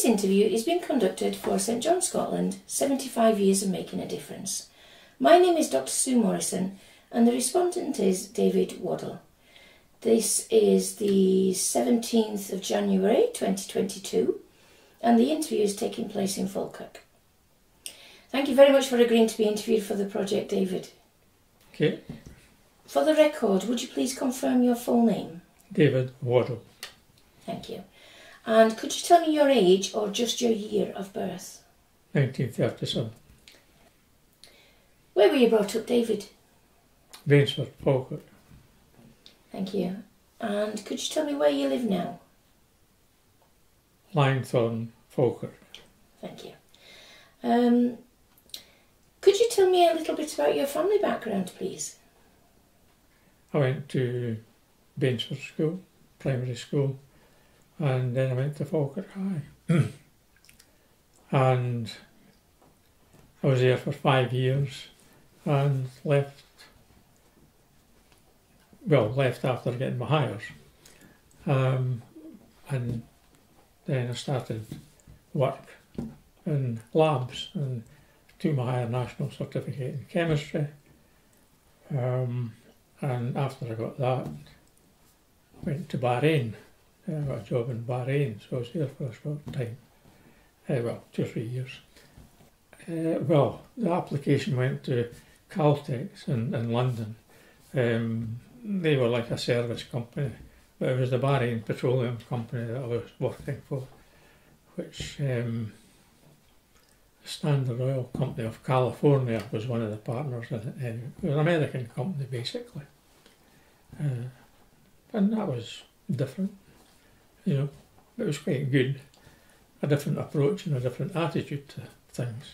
This interview is being conducted for St John Scotland, 75 years of making a difference. My name is Dr Sue Morrison and the respondent is David Waddell. This is the 17th of January 2022 and the interview is taking place in Falkirk. Thank you very much for agreeing to be interviewed for the project, David. Okay. For the record, would you please confirm your full name? David Waddell. Thank you. And could you tell me your age or just your year of birth? 1937. Where were you brought up, David? Rainsford, Falkirk. Thank you. And could you tell me where you live now? Langthorne, Falkirk. Thank you. Could you tell me a little bit about your family background, please? I went to Rainsford School, primary school, and then I went to Falkirk High. And I was there for 5 years and left after getting my hires. And then I started work in labs and took my higher national certificate in chemistry. And after I got that, I went to Bahrain. I got a job in Bahrain, so I was there for a short time. 2 or 3 years. The application went to Caltex in London. They were like a service company, but it was the Bahrain Petroleum Company that I was working for, which Standard Oil Company of California was one of the partners in it. Anyway, it was an American company basically, and that was different, you know. It was quite good, a different approach and a different attitude to things.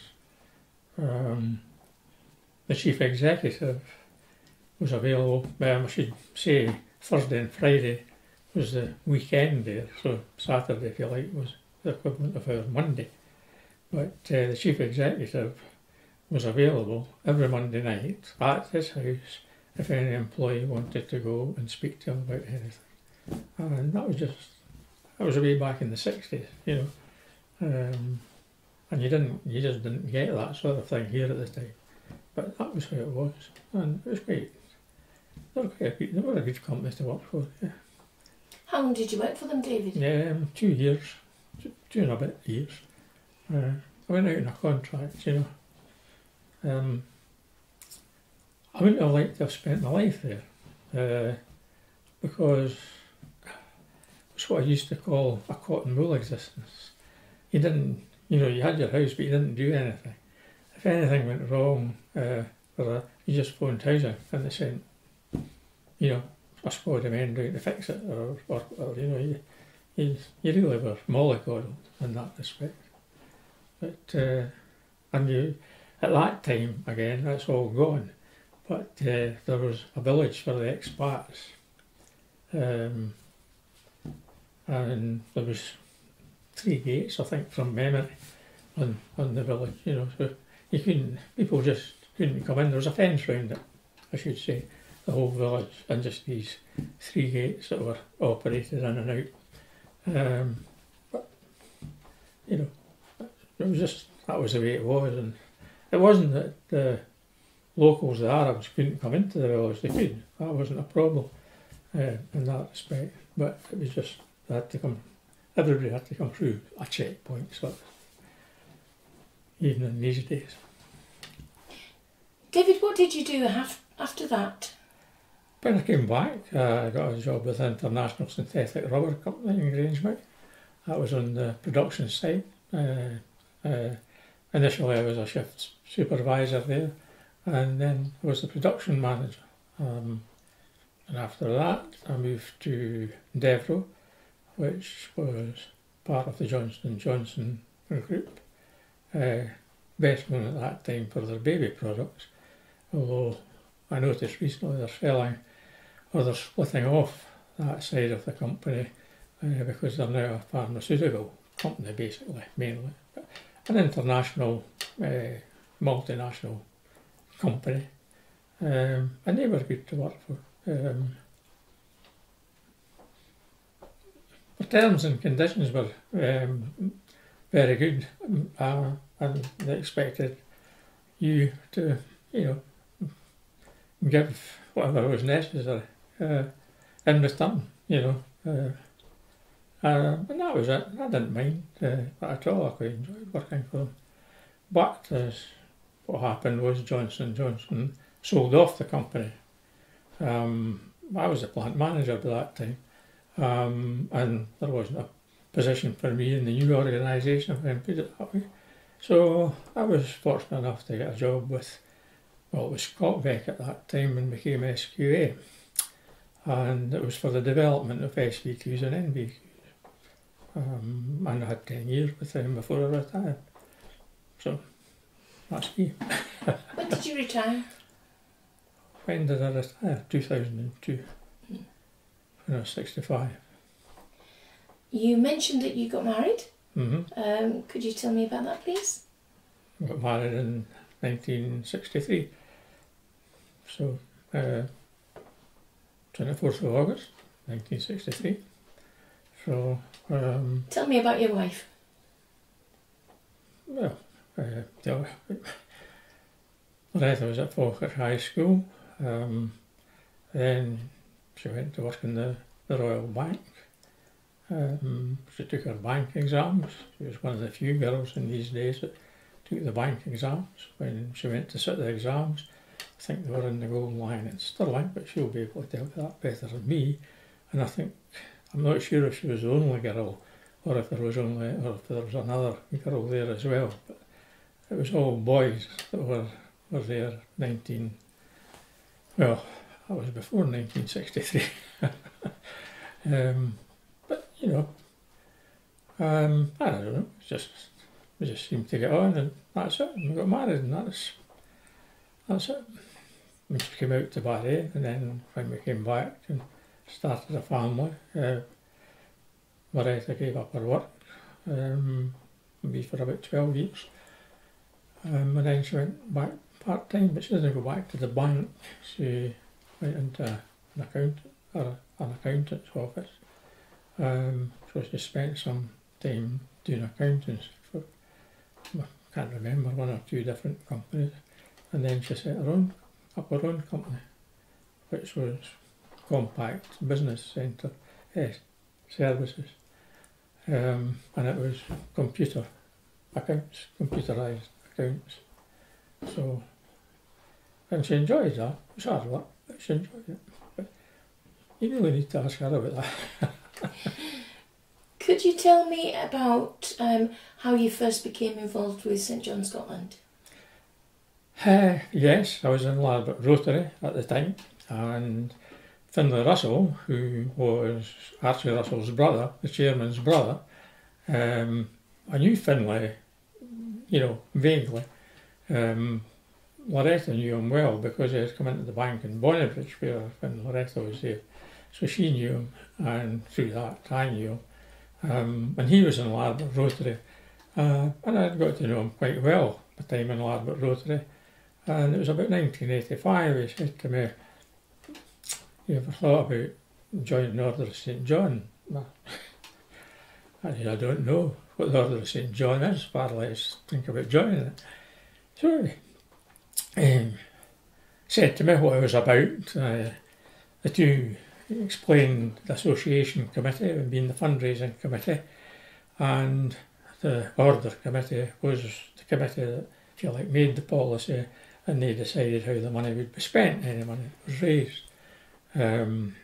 The chief executive was available, I should say Thursday and Friday was the weekend there, so Saturday, if you like, was the equivalent of our Monday. But the chief executive was available every Monday night at his house if any employee wanted to go and speak to him about anything. And that was way back in the 60s, you know. And you just didn't get that sort of thing here at the time. But that was how it was, and it was great. They were a good company to work for, yeah. How long did you work for them, David? 2 years, 2 and a bit years. I went out on a contract, you know. I wouldn't have liked to have spent my life there, because it's what I used to call a cotton wool existence. You didn't, you know, you had your house, but you didn't do anything. If anything went wrong, you just phoned housing and they sent, you know, a squad of men down to fix it, or you know, you really were mollycoddled in that respect. But and you, at that time again, that's all gone. But there was a village for the expats, and there was 3 gates, I think, from memory, on the village. You know, so people just couldn't come in. There was a fence round it, I should say, the whole village, and just these 3 gates that were operated in and out. But you know, it was just, that was the way it was, and it wasn't that the locals, the Arabs, couldn't come into the village. They could. That wasn't a problem in that respect. But it was just, they had to come. Everybody had to come through a checkpoint, sort of, even in these days. David, what did you do after that? When I came back, I got a job with International Synthetic Rubber Company in Grangemouth. That was on the production side. Initially I was a shift supervisor there, and then I was the production manager. And after that I moved to Devro, which was part of the Johnson & Johnson group. Best known at that time for their baby products, although I noticed recently they're splitting off that side of the company because they're now a pharmaceutical company, basically, mainly. An international, multinational company, and they were good to work for. The terms and conditions were very good, and they expected you to, give whatever was necessary in return, and that was it. I didn't mind at all. I quite enjoyed working for them. But what happened was Johnson & Johnson sold off the company. I was the plant manager by that time, and there wasn't a position for me in the new organisation, if I can put it that way. So I was fortunate enough to get a job with, it was Scotvec at that time and became SQA. And it was for the development of SVQs and NVQs. And I had 10 years with them before I retired. So that's me. When did you retire? When did I retire? 2002. When I was 65. You mentioned that you got married. Mm-hmm. Could you tell me about that, please? I got married in 1963. So, 24th of August, 1963. So, tell me about your wife. Well, Loretta was at Falkirk High School. Then she went to work in the Royal Bank. She took her bank exams. She was one of the few girls in these days that took the bank exams. When she went to sit the exams, I think they were in the Gold Line in Stirling, but she'll be able to tell that better than me. And I'm not sure if she was the only girl, or if there was another girl there as well. But it was all boys that were there. Well, that was before 1963. But I don't know. We just seemed to get on, and that's it. And we got married, and that's it. We just came out to Barry, and then when we came back and started a family, Loretta gave up her work, maybe for about 12 years, and then she went back part-time, but she didn't go back to the bank. She went into an accountant's office. So she spent some time doing accountants for, I can't remember, one or two different companies, and then she set up her own company, which was Compact Business Centre Services, and it was computerised accounts. So, and she enjoyed that. It was hard work, but she enjoyed it. But you really need to ask her about that. Could you tell me about how you first became involved with St John Scotland? Yes, I was in Larbert Rotary at the time, and Finlay Russell, who was Archie Russell's brother, the chairman's brother, I knew Finlay, vaguely. Loretta knew him well because he had come into the bank in Bonnybridge when Loretta was there. So she knew him, and through that I knew him. And he was in Larbert Rotary, and I'd got to know him quite well at the time in Larbert Rotary. And it was about 1985 he said to me, "You ever thought about joining the Order of St John?" I said, "I don't know what the Order of St John is, far less think about joining it." So he said to me what it was about. The two explained the association committee being the fundraising committee, and the order committee was the committee that, if you like, made the policy, and they decided how the money would be spent, any money that was raised. And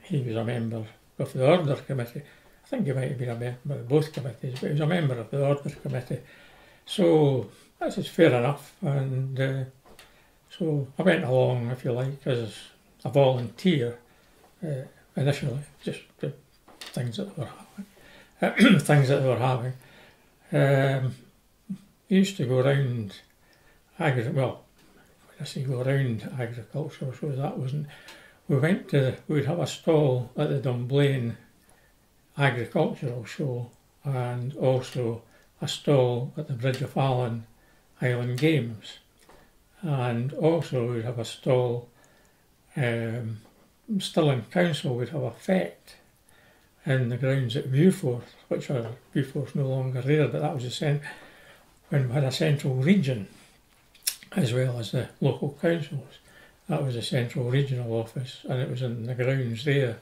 he was a member of the order committee. I think he might have been a member of both committees, but he was a member of the order committee. So that is fair enough, and so I went along, if you like, as a volunteer initially, just the things that they were having. We used to go around when I say go around agricultural shows, that wasn't. We'd have a stall at the Dunblane Agricultural Show, and also a stall at the Bridge of Allen Highland Games, and also we'd have a stall. Stirling Council would have a fete, in the grounds at Viewforth, which are Viewforth's no longer there, but that was when we had a central region as well as the local councils. That was the central regional office, and it was in the grounds there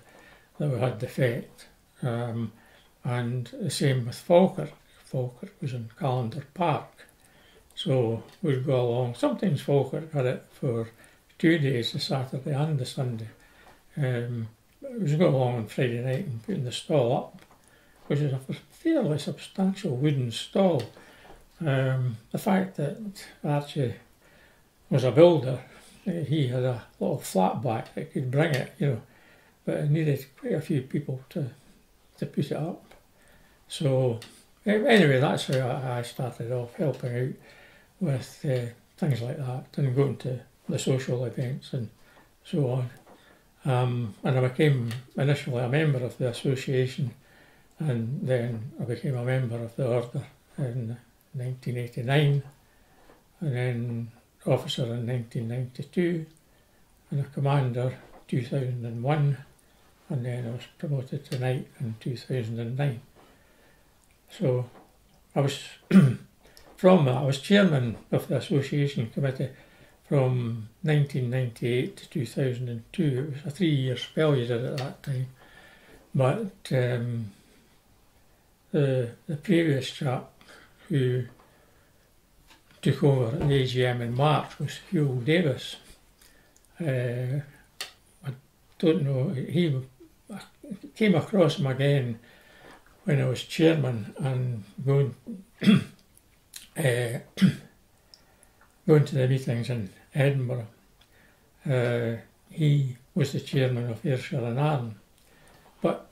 that we had the fete. And the same with Falkirk. Falkirk was in Callender Park. So we'd go along. Sometimes Falkirk had it for 2 days, the Saturday and the Sunday. We go along on Friday night and putting the stall up, which is a fairly substantial wooden stall. The fact that Archie was a builder, he had a little flat back that could bring it, but it needed quite a few people to put it up. So anyway, that's how I started off, helping out with things like that and going to the social events and so on. And I became initially a member of the association, and then I became a member of the order in 1989, and then officer in 1992, and a commander 2001, and then I was promoted to knight in 2009. So I was from that, I was chairman of the association committee from 1998 to 2002. It was a 3-year spell you did at that time. But the previous chap who took over at the AGM in March was Hugh Davis. I don't know, I came across him again when I was chairman and going going to the meetings in Edinburgh. He was the chairman of Ayrshire and Arran, but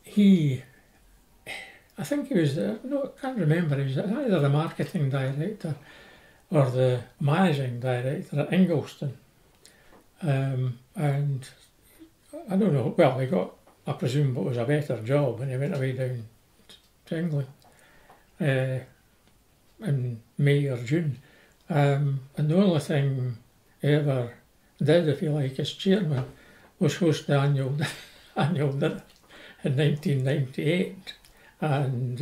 I think he was I can't remember, he was either the marketing director or the managing director at Ingliston. And I don't know, well, he got, I presume, it was a better job, and he went away down to England in May or June. And the only thing he ever did, if you like, as chairman, was host the annual dinner in 1998. And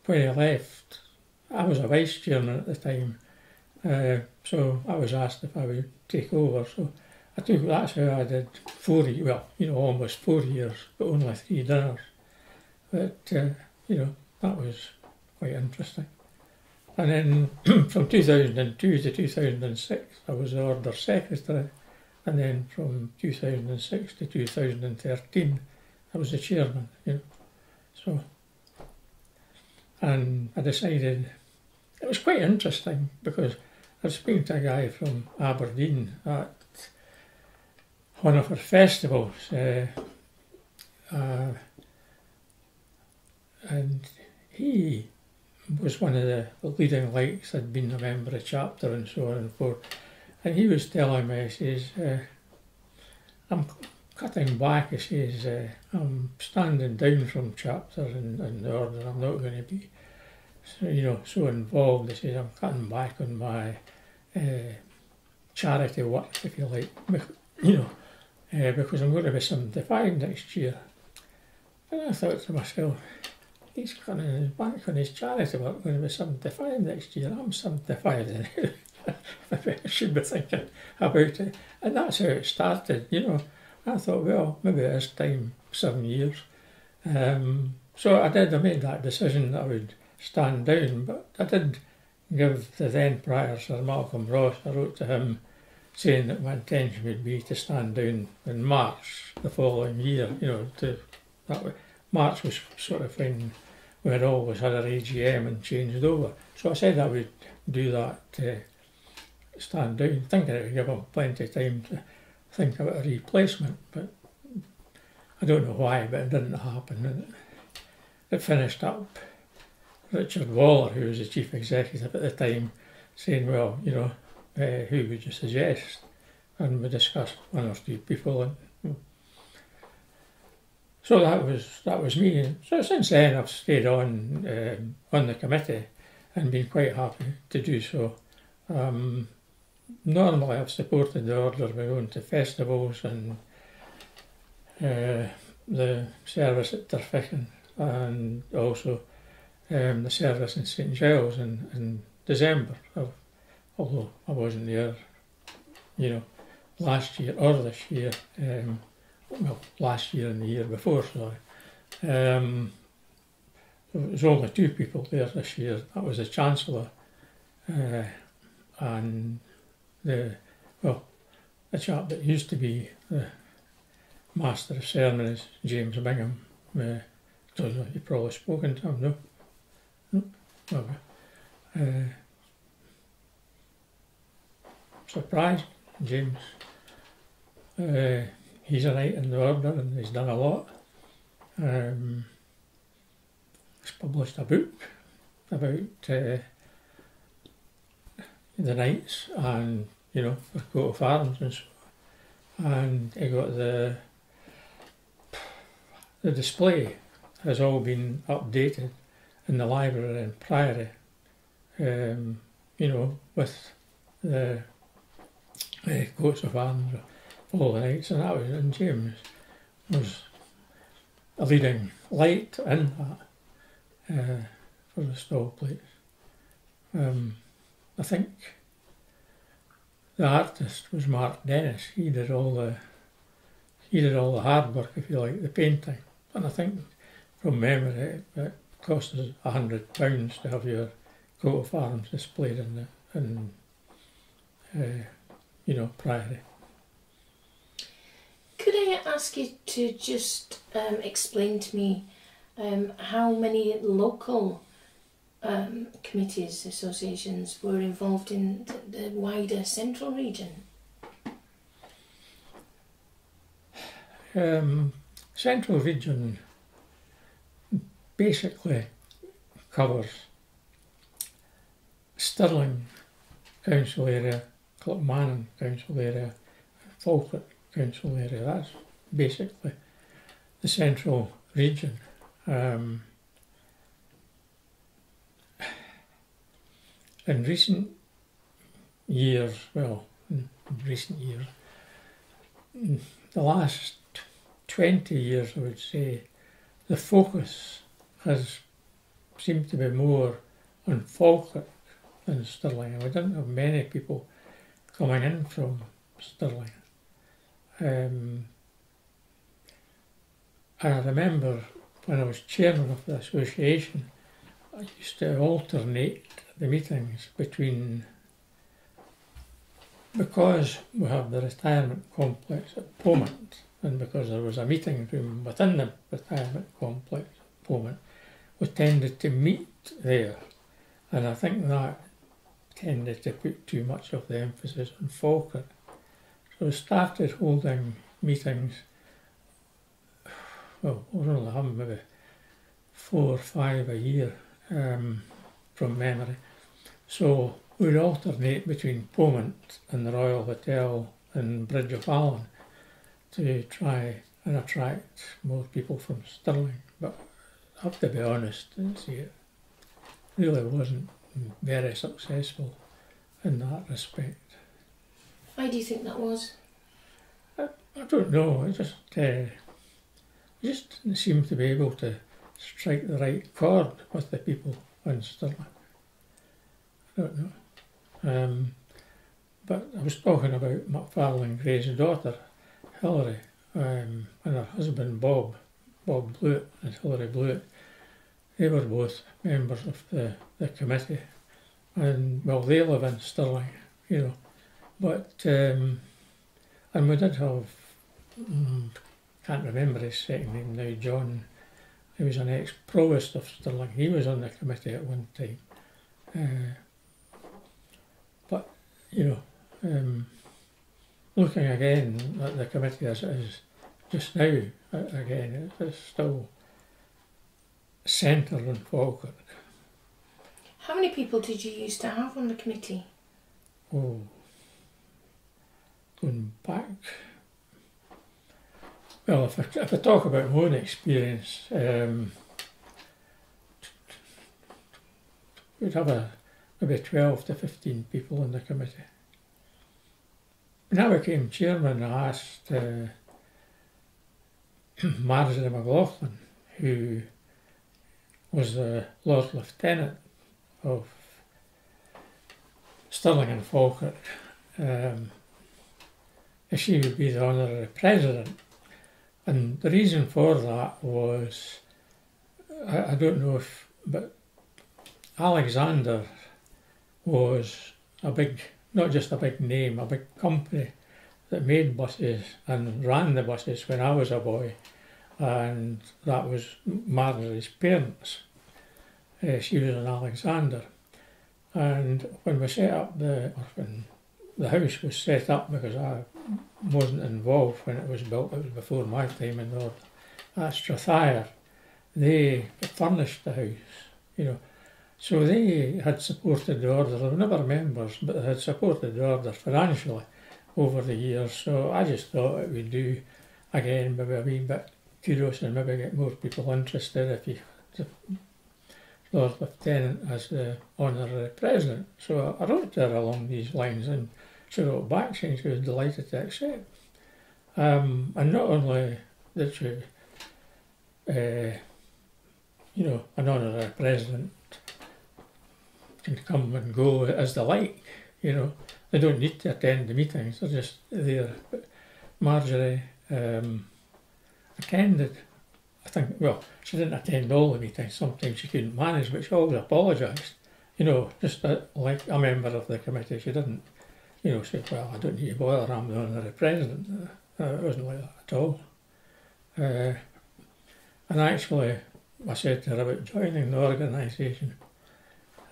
when he left, I was a vice chairman at the time, so I was asked if I would take over. So I took, that's how I did almost 4 years, but only 3 dinners. But, that was quite interesting. And then from 2002 to 2006, I was the Order Secretary. And then from 2006 to 2013, I was the chairman, So, and I decided, it was quite interesting because I was speaking to a guy from Aberdeen at one of our festivals, and he was one of the leading lights, had been a member of chapter and so on and forth, and he was telling me, he says, I'm cutting back, he says, I'm standing down from chapter and the order, I'm not going to be so involved. He says, I'm cutting back on my charity work, if you like, because I'm going to be 75 next year. And I thought to myself, he's cutting back on his charity work, going to be 75 next year. I'm 75 then. Maybe I should be thinking about it. And that's how it started, I thought, well, maybe it is time, 7 years. So I made that decision that I would stand down, but I did give the then Prior Sir Malcolm Ross, I wrote to him saying that my intention would be to stand down in March the following year, that way. March was sort of when we had always had our AGM and changed over. So I said I would do that, stand down, thinking it would give him plenty of time to think about a replacement, but I don't know why, but it didn't happen. And it finished up Richard Waller, who was the chief executive at the time, saying, well, who would you suggest? And we discussed 1 or 2 people, and so that was me. And so since then I've stayed on the committee and been quite happy to do so. Normally I've supported the order by going to festivals and the service at Tirfickan, and also the service in St Giles in December, although I wasn't there, last year or this year, last year and the year before, sorry. There was only 2 people there this year. That was the Chancellor and the chap that used to be the Master of Ceremonies, James Bingham. You've probably spoken to him, no? Okay. Surprised, James. He's a knight in the order and he's done a lot. He's published a book about the knights and, their coat of arms and so on. And he got the display has all been updated in the library and priory, with the coats of arms of all the knights, and James was a leading light in that for the stall plates. I think the artist was Mark Dennis. He did all the hard work, if you like, the painting. And I think from memory it cost us £100 to have your coat of arms displayed in Priory. Could I ask you to just explain to me how many local committees, associations were involved in the wider central region? Central region basically covers Stirling council area, Kilmainham council area, Falkirk council area. That's basically the central region. In recent years, the last 20 years, I would say, the focus has seemed to be more on Falkirk than Stirling. We didn't have many people coming in from Stirling. And I remember when I was chairman of the association, I used to alternate the meetings between, because we have the retirement complex at Pomont, and because there was a meeting room within the retirement complex at Pomont, we tended to meet there, and I think that tended to put too much of the emphasis on Falkirk. So we started holding meetings, we were only having maybe 4 or 5 a year from memory. So we'd alternate between Pomont and the Royal Hotel and Bridge of Allen to try and attract more people from Stirling. But I have to be honest and say it really wasn't very successful in that respect. Why do you think that was? I don't know. I just didn't seem to be able to strike the right chord with the people in Stirling. I don't know. But I was talking about Macfarlane Gray's daughter, Hilary, and her husband Bob Blewett and Hilary Blewett. They were both members of the committee, and they live in Stirling, but and we did have, can't remember his second name now, John. He was an ex-provost of Stirling. He was on the committee at one time. But looking again at the committee as it is just now, again, it's still centred on Falkirk. How many people did you used to have on the committee? Oh, going back, well, if I talk about my own experience, we'd have maybe 12 to 15 people on the committee. When I became chairman, I asked Marjorie McLaughlin, who was the Lord Lieutenant of Stirling and Falkirk, she would be the honorary president. And the reason for that was, I don't know if, but Alexander was a big, not just a big name, a big company that made buses and ran the buses when I was a boy, and that was Marjorie's parents. She was an Alexander. And when we set up when the house was set up, because I wasn't involved when it was built, it was before my time in North, at Strathire, they furnished the house, So they had supported the order. They were never members, but they had supported the order financially over the years. So I just thought it would do, again, maybe a wee bit curious and maybe get more people interested if you the Lord Lieutenant as the honorary president. So I wrote to her along these lines, and she wrote back saying she was delighted to accept. And not only did she, an honorary president can come and go as they like, They don't need to attend the meetings, they're just there. But Marjorie attended, I think, she didn't attend all the meetings, sometimes she couldn't manage, but she always apologised. Just like a member of the committee, she didn't, say, well, I don't need to bother, I'm the honorary president. It wasn't like that at all. And actually, I said to her about joining the organisation,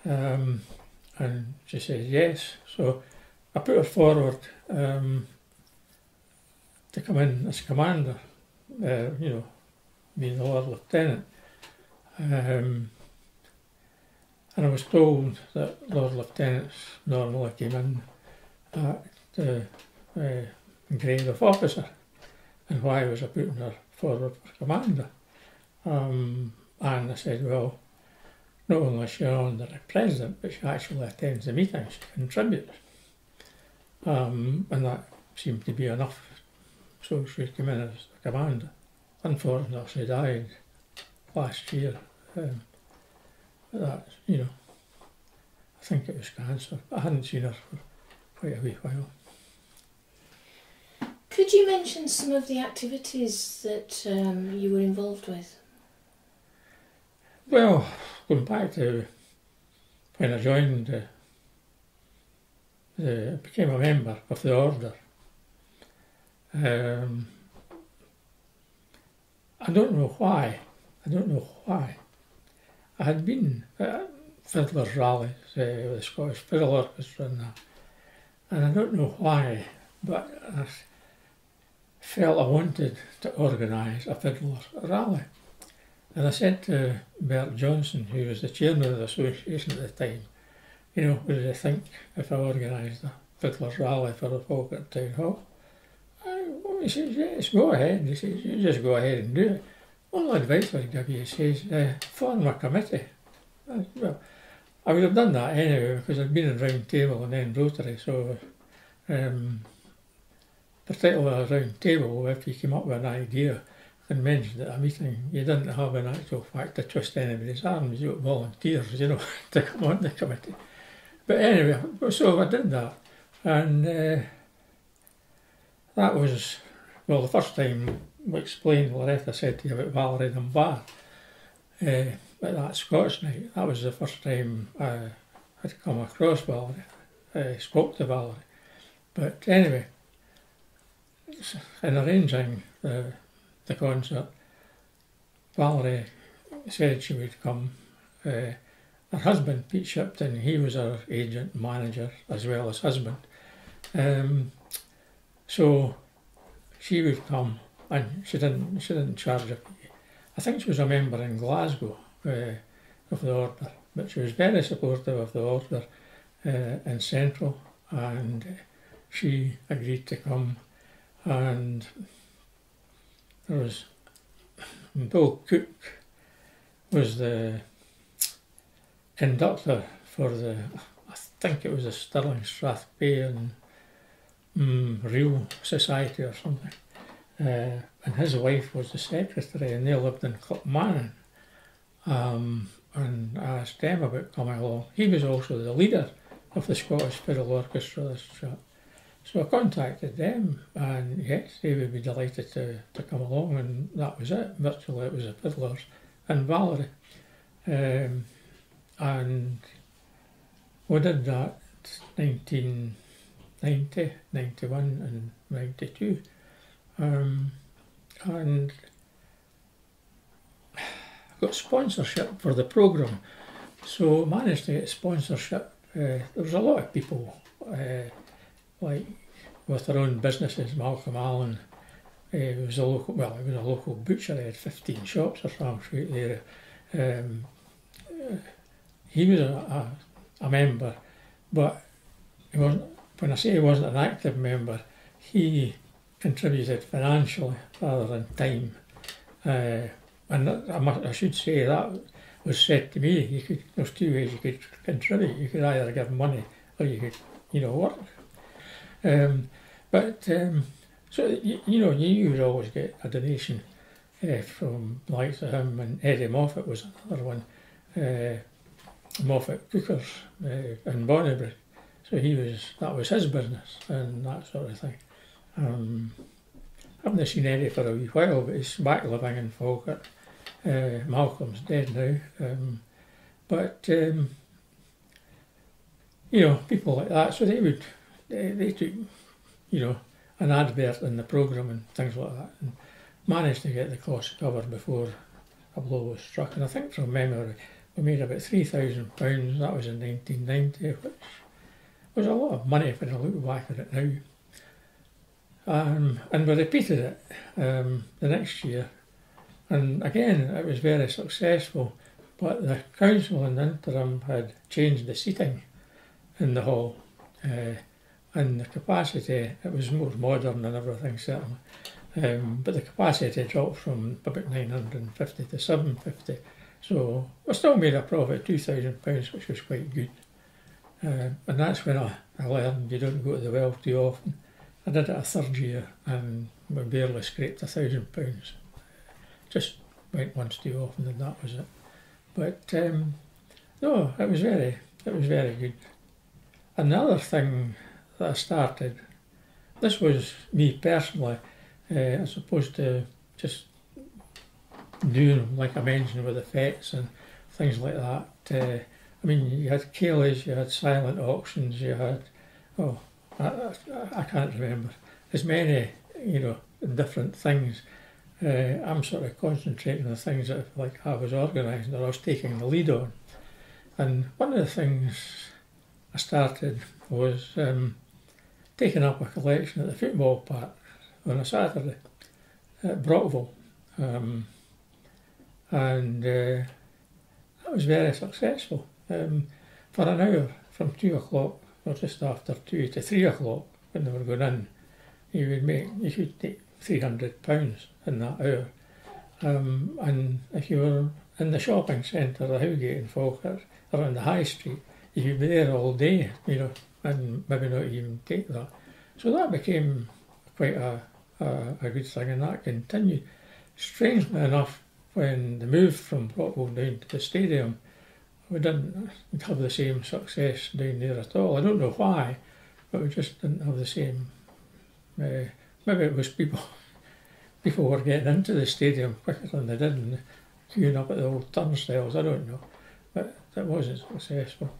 and she said yes. So I put her forward to come in as commander, being the Lord Lieutenant. And I was told that Lord Lieutenants normally came in at the grade of officer, and why was I putting her forward for commander? And I said, well, not only is she an honorary president, but she actually attends the meetings, she contributes. And that seemed to be enough, so she came in as the commander. Unfortunately, she died last year. That, I think it was cancer. I hadn't seen her for quite a wee while. Could you mention some of the activities that you were involved with? Well, going back to when I joined, became a member of the order. I don't know why. I had been at Fiddler's Rallies with the Scottish Fiddle Orchestra and I don't know why, but I felt I wanted to organise a Fiddler's Rally. And I said to Bert Johnson, who was the chairman of the association at the time, what did I think if I organised a Fiddler's Rally for the Falkirk Town Hall? He says, yes, go ahead. He says, you just go ahead and do it. Only advice I'd give you, he says, form a committee. Well, I would have done that anyway because I'd been in Round Table and then Rotary, so particularly a Round Table, if you came up with an idea and mentioned at a meeting, you didn't have an actual fact to twist anybody's arms, you got volunteers, to come on the committee. But anyway, so I did that, and that was, the first time we explained, Loretta said to you about Valerie Dunbar at that Scots night. That was the first time I had come across Valerie, spoke to Valerie. But anyway, in arranging the concert, Valerie said she would come. Her husband, Pete Shipton, he was her agent, manager, as well as husband. So she would come, and she didn't charge a fee. I think she was a member in Glasgow of the order, but she was very supportive of the order in Central, and she agreed to come. And there was Bill Cook was the conductor for I think it was the Stirling Strathbairn Real Society or something. and his wife was the secretary, and they lived in Clipmannon. And I asked them about coming along. He was also the leader of the Scottish Fiddle Orchestra this chap. So I contacted them, and yes, they would be delighted to come along, and that was it. Virtually it was the Fiddlers and Valerie. And we did that 1990, 91 and 92. And got sponsorship for the programme. So managed to get sponsorship. There was a lot of people like with their own businesses. Malcolm Allen was a local butcher. He had 15 shops or something right there. He was a member, but he wasn't. When I say he wasn't an active member, he contributed financially rather than time. And I should say that was said to me. There's two ways you could contribute. You could either give money or you could, work. So you would always get a donation from the likes of him, and Eddie Moffat was another one. Moffat Cookers in Bonnybridge. So that was his business and that sort of thing. I haven't seen Eddie for a wee while, but he's back living in Falkirk. Malcolm's dead now. People like that, so they took, an advert in the programme and things like that, and managed to get the cost covered before a blow was struck. And I think from memory, we made about £3,000. That was in 1990, which was a lot of money when I look back at it now. And we repeated it the next year, and again it was very successful, but the council in the interim had changed the seating in the hall, and the capacity, it was more modern and everything certainly, but the capacity dropped from about 950 to 750, so we still made a profit, £2,000, which was quite good. And that's when I learned you don't go to the well too often. I did it a third year and we barely scraped £1,000. Just went once too often and that was it. But no, it was very good. And the other thing that I started, this was me personally, as opposed to just doing, like I mentioned, with the fetes and things like that. You had ceilidhs, you had silent auctions, you had, I can't remember, as many, different things. I'm sort of concentrating on the things that I was organising or I was taking the lead on. And one of the things I started was taking up a collection at the football park on a Saturday at Brockville. And that was very successful. For an hour, from 2 o'clock or just after 2 to 3 o'clock when they were going in, you could take £300 in that hour. And if you were in the shopping centre, the Howgate in Falkirk, or on the High Street, you could be there all day, and maybe not even take that. So that became quite a good thing, and that continued. Strangely enough, when they moved from Brockville down to the stadium, we didn't have the same success down there at all. I don't know why, but we just didn't have the same. Maybe it was people were getting into the stadium quicker than they did and queuing up at the old turnstiles. I don't know, but it wasn't successful.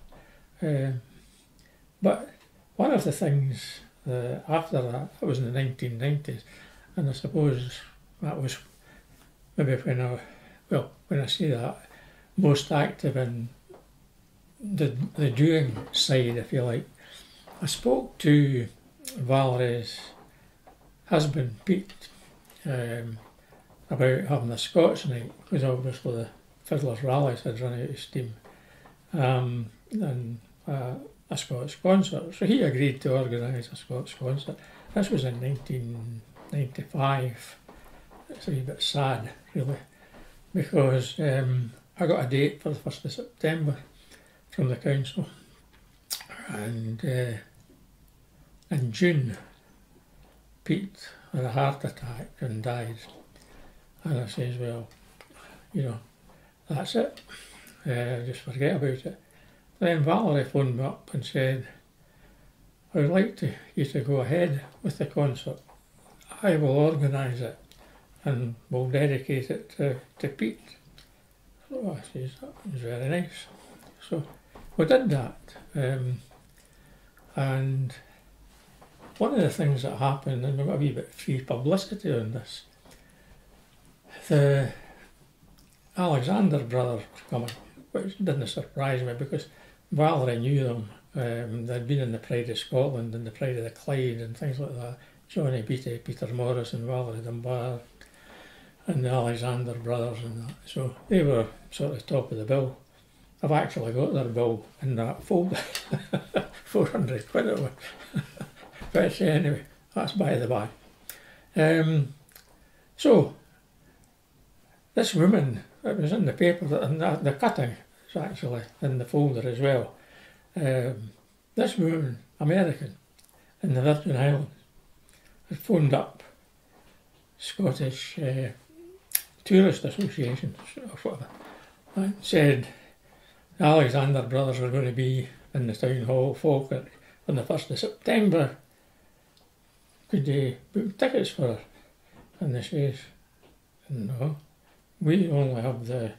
But one of the things after that, it was in the 1990s, and I suppose that was maybe when I say that, most active in the doing side, if you like. I spoke to Valerie's husband, Pete, about having a Scots night, because obviously the Fiddlers' Rallies had run out of steam, and a Scots concert. So he agreed to organise a Scots concert. This was in 1995. It's a wee bit sad, really, because I got a date for the 1st of September from the council, and in June, Pete had a heart attack and died. And I says, well, you know, that's it. Just forget about it. Then Valerie phoned me up and said, I would like you to go ahead with the concert. I will organise it and we'll dedicate it to Pete. So I says, that was very nice. So we did that. And one of the things that happened, and we got a wee bit free publicity on this, the Alexander brothers were coming, which didn't surprise me because Valerie knew them. They'd been in the Pride of Scotland and the Pride of the Clyde and things like that. Johnny Beattie, Peter Morris and Valerie Dunbar and the Alexander brothers and that. So they were sort of top of the bill. I've actually got their bill in that folder. 400 quid it was. But anyway, that's by the by. So this woman, it was in the paper, and the cutting is actually in the folder as well. This woman, American, in the Virgin Islands, had phoned up Scottish Tourist Association or whatever, and said the Alexander brothers are going to be in the town hall, Falkirk, on the 1st of September. Could you book tickets for her? And they says, no, we only have the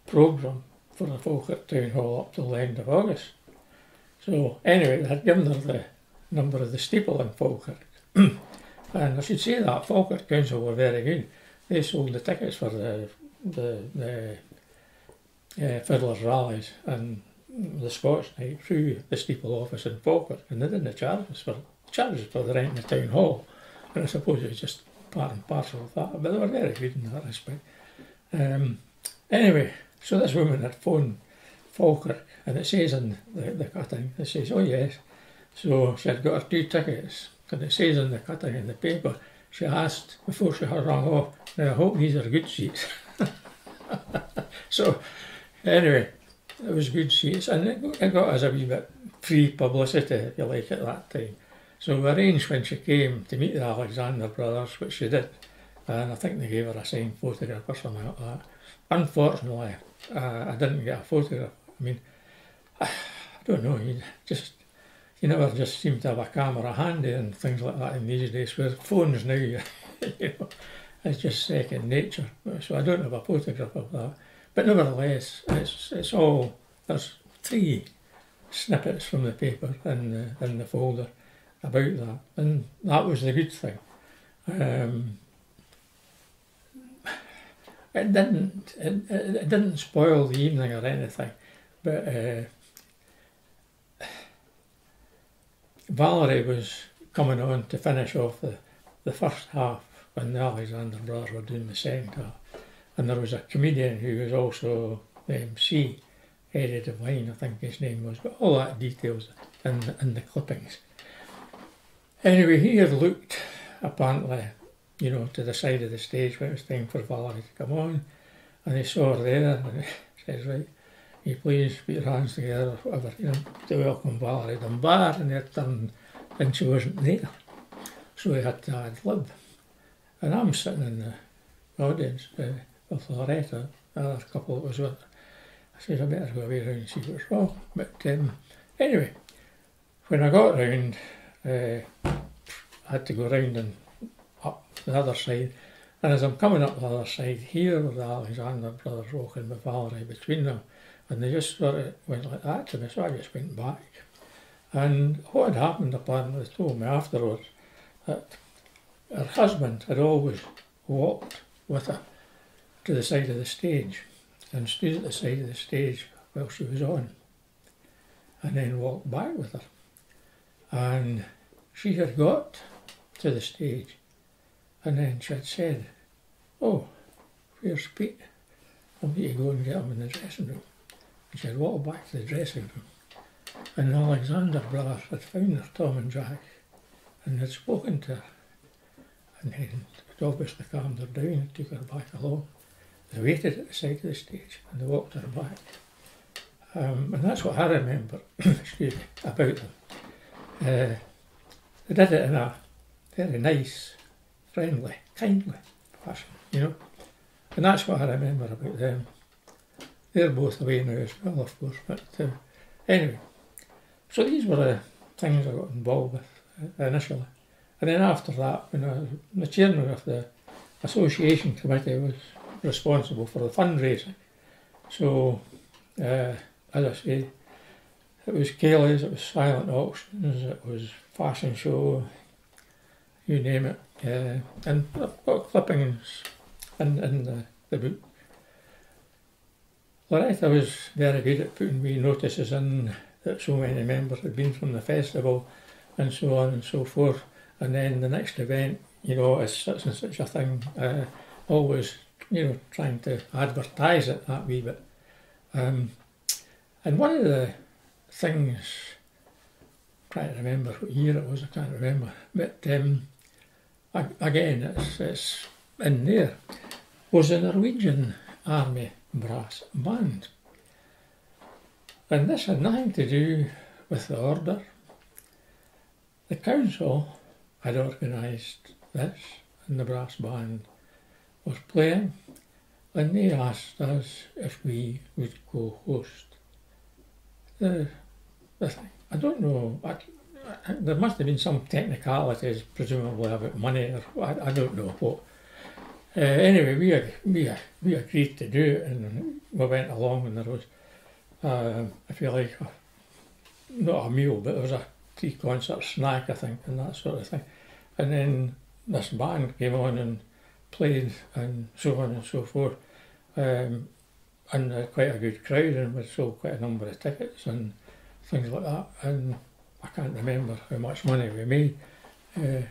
programme for the Falkirk Town Hall up till the end of August. So anyway, they had given her the number of the steeple in Falkirk. And I should say that Falkirk Council were very good. They sold the tickets for the Fiddlers' Rallies and the Scots Night through the steeple office in Falkirk, and they didn't charge us for the rent in the town hall. And I suppose it was just part and parcel of that, but they were very good in that respect. Anyway, so this woman had phoned Falkirk, and it says in the cutting, it says, oh yes, so she had got her 2 tickets, and it says in the cutting in the paper, she asked before she had rung off, now I hope these are good seats. So anyway, it was good seats, and it got us a wee bit free publicity, if you like, at that time. So we arranged when she came to meet the Alexander brothers, which she did, and I think they gave her a signed photograph or something like that. Unfortunately, I didn't get a photograph. I mean, I don't know, you never just seem to have a camera handy and things like that in these days, where phones now, you know, it's just second nature. So I don't have a photograph of that. But nevertheless, it's all, there's 3 snippets from the paper in the folder about that, and that was the good thing. It didn't spoil the evening or anything, but Valerie was coming on to finish off the first half when the Alexander brothers were doing the second half, and there was a comedian who was also the MC, Eddie Devine, I think his name was, but all that details in the clippings. Anyway, he had looked, apparently, you know, to the side of the stage when it was time for Valerie to come on, and he saw her there, and he says, right, you please put your hands together, or whatever, you know, to welcome Valerie Dunbar, and they turned, and she wasn't there. So he had to ad-lib. And I'm sitting in the audience with Loretta, the other couple that was with her. I said, I better go away round and see what's wrong. But anyway, when I got round, I had to go round and up the other side, and as I'm coming up the other side, here were the Alexander brothers walking with Valerie between them, and they just sort of went like that to me, so I just went back. And what had happened, apparently, they told me afterwards, that her husband had always walked with her to the side of the stage and stood at the side of the stage while she was on, and then walked back with her. And she had got to the stage, and then she had said, oh, where's Pete? I'll need to go and get him in the dressing room. And she had walked back to the dressing room, and the Alexander brothers had found her, Tom and Jack, and had spoken to her, and then it obviously calmed her down and took her back along. They waited at the side of the stage and they walked her back. And that's what I remember excuse me, about them. They did it in a very nice, friendly, kindly fashion, you know. And that's what I remember about them. They're both away now as well, of course, but anyway. So these were the things I got involved with initially. And then after that, when I was the chairman of the association committee, was responsible for the fundraising. So, as I say, it was Kelly's, it was silent auctions, it was fashion show, you name it. And I've got clippings in the book. Loretta was very good at putting wee notices in that so many members had been from the festival and so on and so forth. And then the next event, you know, is such and such a thing. Always, you know, trying to advertise it that wee bit. And one of the things, trying to remember what year it was, I can't remember, but again, it's in there, was a Norwegian Army brass band. And this had nothing to do with the order. The council had organised this, and the brass band was playing, and they asked us if we would co-host the thing. I don't know, there must have been some technicalities, presumably about money, or I don't know what. Anyway, we agreed to do it, and we went along, and there was, if you like, not a meal, but there was a pre-concert snack, I think, and that sort of thing. And then this band came on and played, and so on and so forth. And quite a good crowd, and we sold quite a number of tickets and things like that. And I can't remember how much money we made,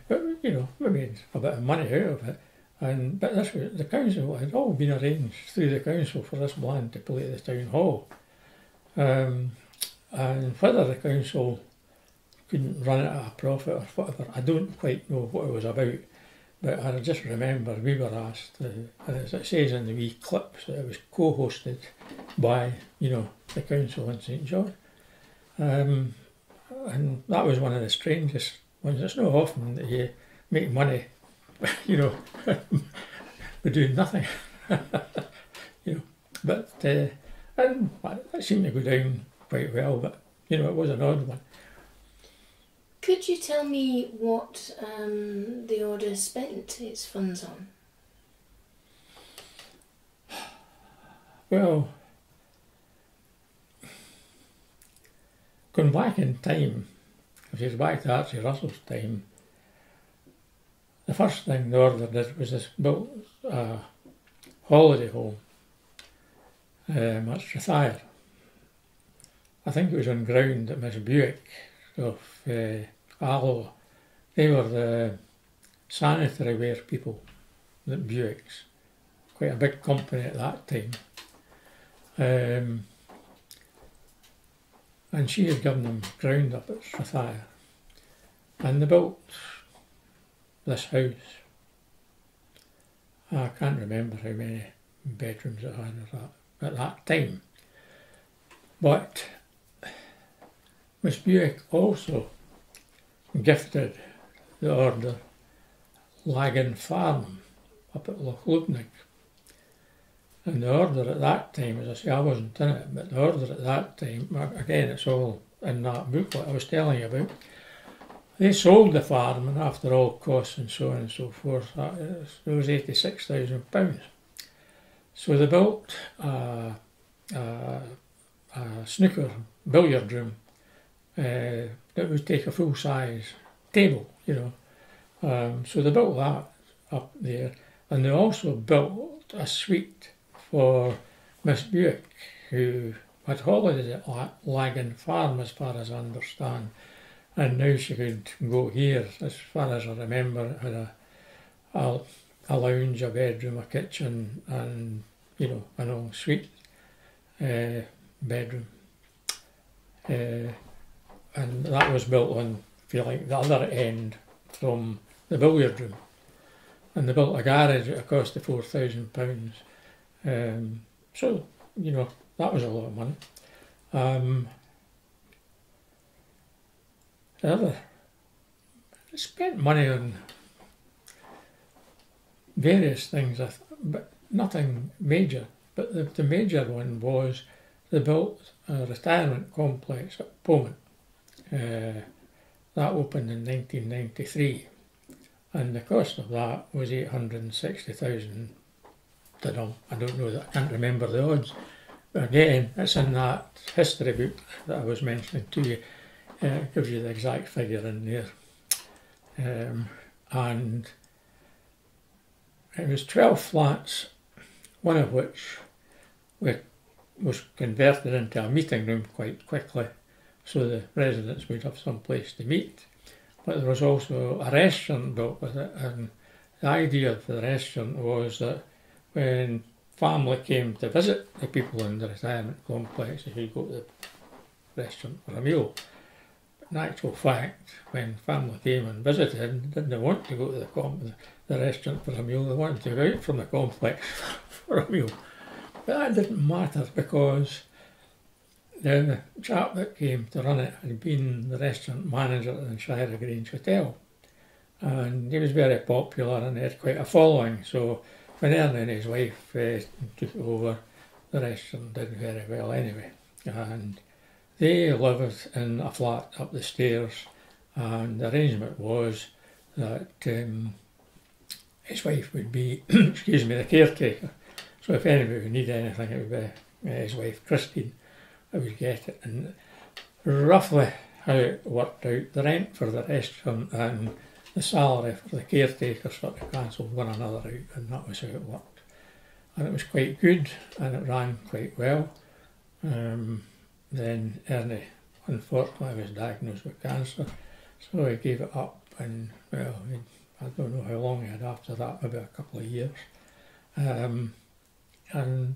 but you know, we made a bit of money out of it. But this was, the council had all been arranged through the council for this band to play at the town hall. And whether the council couldn't run it at a profit or whatever, I don't quite know what it was about. But I just remember we were asked, as it says in the wee clips, that it was co-hosted by, you know, the council in St John. And that was one of the strangest ones. It's not often that you make money, you know, by doing nothing. You know, but and that seemed to go down quite well, but, you know, it was an odd one. Could you tell me what the order spent its funds on? Well, going back in time, if you go back to Archie Russell's time, the first thing the order did was this built a holiday home at Strathyre. I think it was on ground that Miss Buick of Alloa. They were the sanitary ware people, the Buicks, quite a big company at that time. And she had given them ground up at Strathyre. And they built this house. I can't remember how many bedrooms it had at that time. But Miss Buick also gifted the order Lagan Farm up at Lochluibnig. And the order at that time, as I say, I wasn't in it, but the order at that time, again, it's all in that booklet I was telling you about, they sold the farm, and after all costs and so on and so forth, it was £86,000. So they built a snooker billiard room that would take a full-size table, you know. So they built that up there, and they also built a suite for Miss Buick, who had holidayed at Lagan Farm, as far as I understand, and now she could go here. As far as I remember, it had a lounge, a bedroom, a kitchen, and, you know, an ensuite bedroom. And that was built on, if you like, the other end from the billiard room. And they built a garage at a cost of £4,000. So, you know, that was a lot of money. I spent money on various things, but nothing major. But the major one was they built a retirement complex at Bowman. That opened in 1993, and the cost of that was 860,000 dirham. I don't know, I can't remember the odds. But again, it's in that history book that I was mentioning to you. It gives you the exact figure in there. And it was 12 flats, one of which was converted into a meeting room quite quickly, so the residents would have some place to meet. But there was also a restaurant built with it, and the idea of the restaurant was that when family came to visit the people in the retirement complex, they could go to the restaurant for a meal. But in actual fact, when family came and visited, didn't want to go to the restaurant for a meal, they wanted to go out from the complex for a meal. But that didn't matter, because the chap that came to run it had been the restaurant manager at the Shire Grange Hotel, and he was very popular and he had quite a following. So when Ernie and his wife took over, the restaurant did very well anyway. And they lived in a flat up the stairs, and the arrangement was that his wife would be, the caretaker. So if anybody would need anything, it would be his wife, Christine, that would get it. And roughly how it worked out, the rent for the restaurant and the salary for the caretaker sort of cancelled one another out, and that was how it worked. And it was quite good, and it ran quite well. Then Ernie, unfortunately, was diagnosed with cancer, so he gave it up, and well, I don't know how long he had after that, maybe a couple of years. And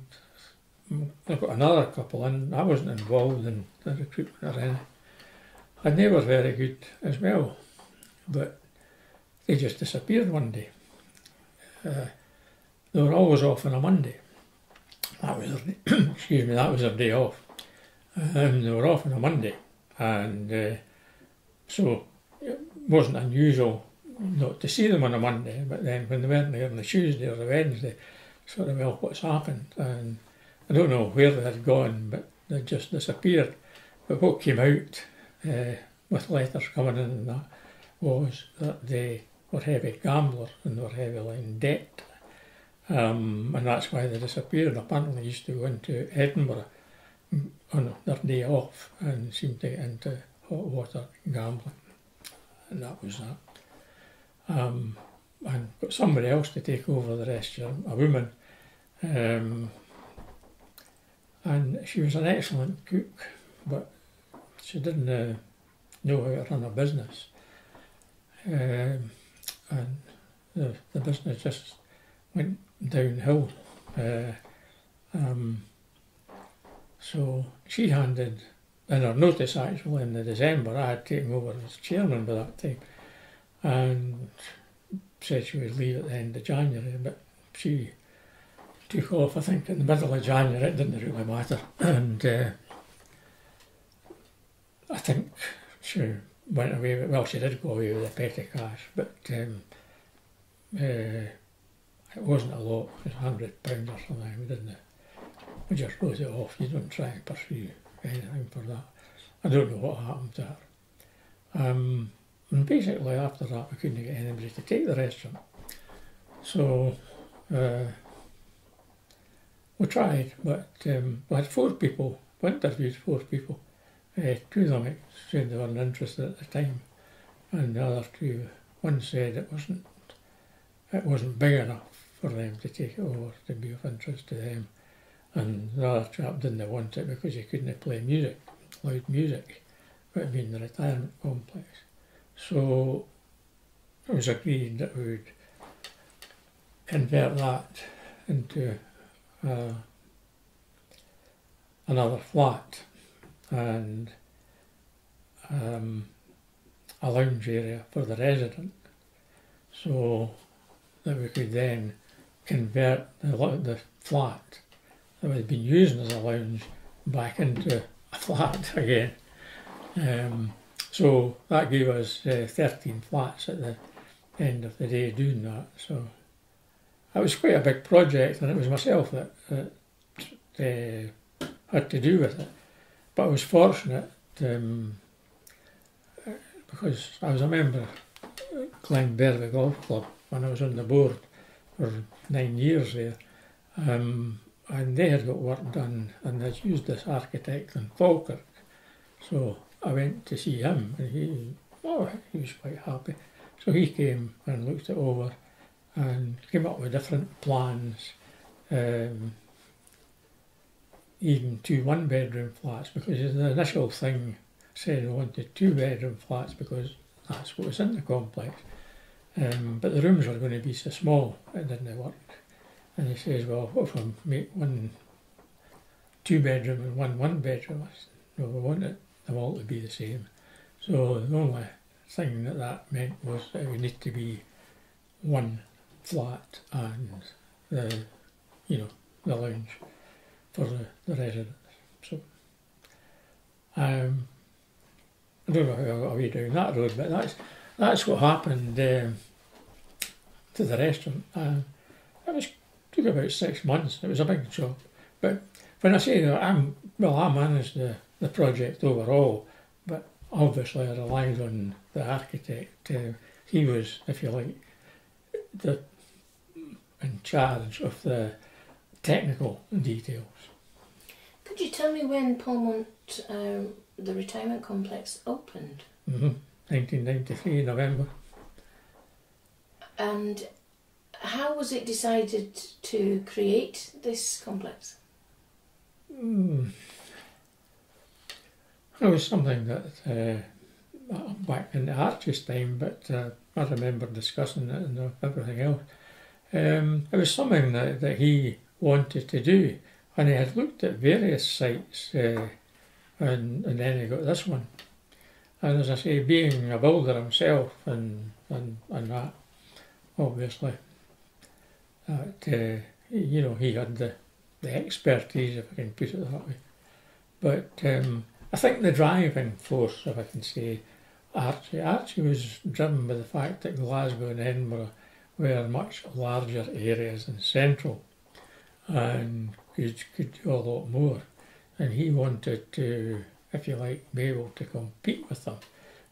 I got another couple in. I wasn't involved in the recruitment or anything, and they were very good as well, but they just disappeared one day. They were always off on a Monday. That was their, that was their day off. They were off on a Monday, and so it wasn't unusual not to see them on a Monday. But then when they weren't there on the Tuesday or the Wednesday, sort of, well, what's happened? And I don't know where they had gone, but they just disappeared. But what came out with letters coming in and that was that they were heavy gamblers and they were heavily in debt. And that's why they disappeared. Apparently they used to go into Edinburgh on their day off and seemed to get into hot water gambling. And that was that. And got somebody else to take over the restaurant, a woman. And she was an excellent cook, but she didn't know how to run a business. And the business just went downhill. So she handed in her notice, actually, in the December. I had taken over as chairman by that time, and said she would leave at the end of January, but she took off, I think, in the middle of January. It didn't really matter, and I think she went away with, well, she did go away with a petty cash, but it wasn't a lot. It was £100 or something. We just wrote it off. You don't try and pursue anything for that. I don't know what happened to her. And basically after that we couldn't get anybody to take the restaurant. So we tried, but we had 4 people. We interviewed 4 people. 2 of them said they weren't interested at the time, and the other 2, one said it wasn't big enough for them to take it over to be of interest to them, and the other chap didn't want it because he couldn't play music, loud music, but it being the retirement complex. So it was agreed that we would convert that into another flat and a lounge area for the resident, so that we could then convert the flat that had been used as a lounge back into a flat again. So that gave us 13 flats at the end of the day doing that. So it was quite a big project, and it was myself that had to do with it. But I was fortunate because I was a member of Glenbervie Golf Club when I was on the board for 9 years there. And they had got work done, and they'd used this architect in Falkirk. So I went to see him, and he was quite happy. So he came and looked it over and came up with different plans, even 2 one-bedroom flats, because the initial thing said I wanted 2-bedroom flats because that's what was in the complex. But the rooms were going to be so small, it didn't work. And he says, well, what if I make 1 2-bedroom and 1 one-bedroom? I said, no, we want them all to be the same. So the only thing that meant was that it would need to be 1 flat and the lounge for the residents. So I don't know how I got away down that road, but that's what happened to the restaurant. It took about 6 months. It was a big job, but when I say that I managed the project overall, but obviously I relied on the architect. He was, if you like, in charge of the technical details. Could you tell me when Polmont, the retirement complex, opened? 1993, November. And how was it decided to create this complex? It was something that back in Archie's time, but I remember discussing it and everything else. It was something that he wanted to do, and he had looked at various sites, and then he got this one. And as I say, being a builder himself and that, obviously, he had the expertise, if I can put it that way. But I think the driving force, if I can say, Archie was driven by the fact that Glasgow and Edinburgh were much larger areas than Central and could do a lot more. And he wanted to, if you like, be able to compete with them,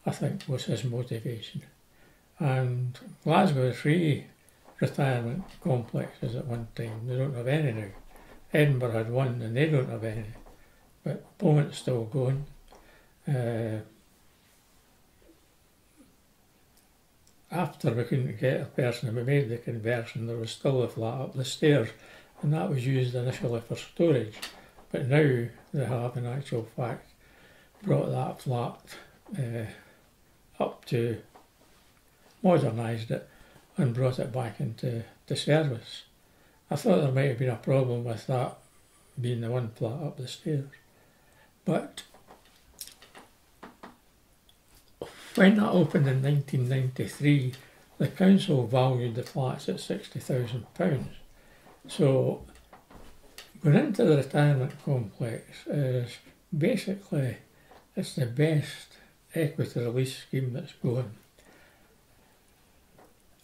I think was his motivation. And Glasgow had 3 retirement complexes at one time. They don't have any now. Edinburgh had 1 and they don't have any. But Polmont's still going. After we couldn't get a person and we made the conversion, there was still a flat up the stairs, and that was used initially for storage. But now they have, in actual fact, brought that flat up to, modernised it and brought it back into service. I thought there might have been a problem with that being the 1 flat up the stairs. But when that opened in 1993, the council valued the flats at £60,000. So going into the retirement complex is basically, it's the best equity release scheme that's going.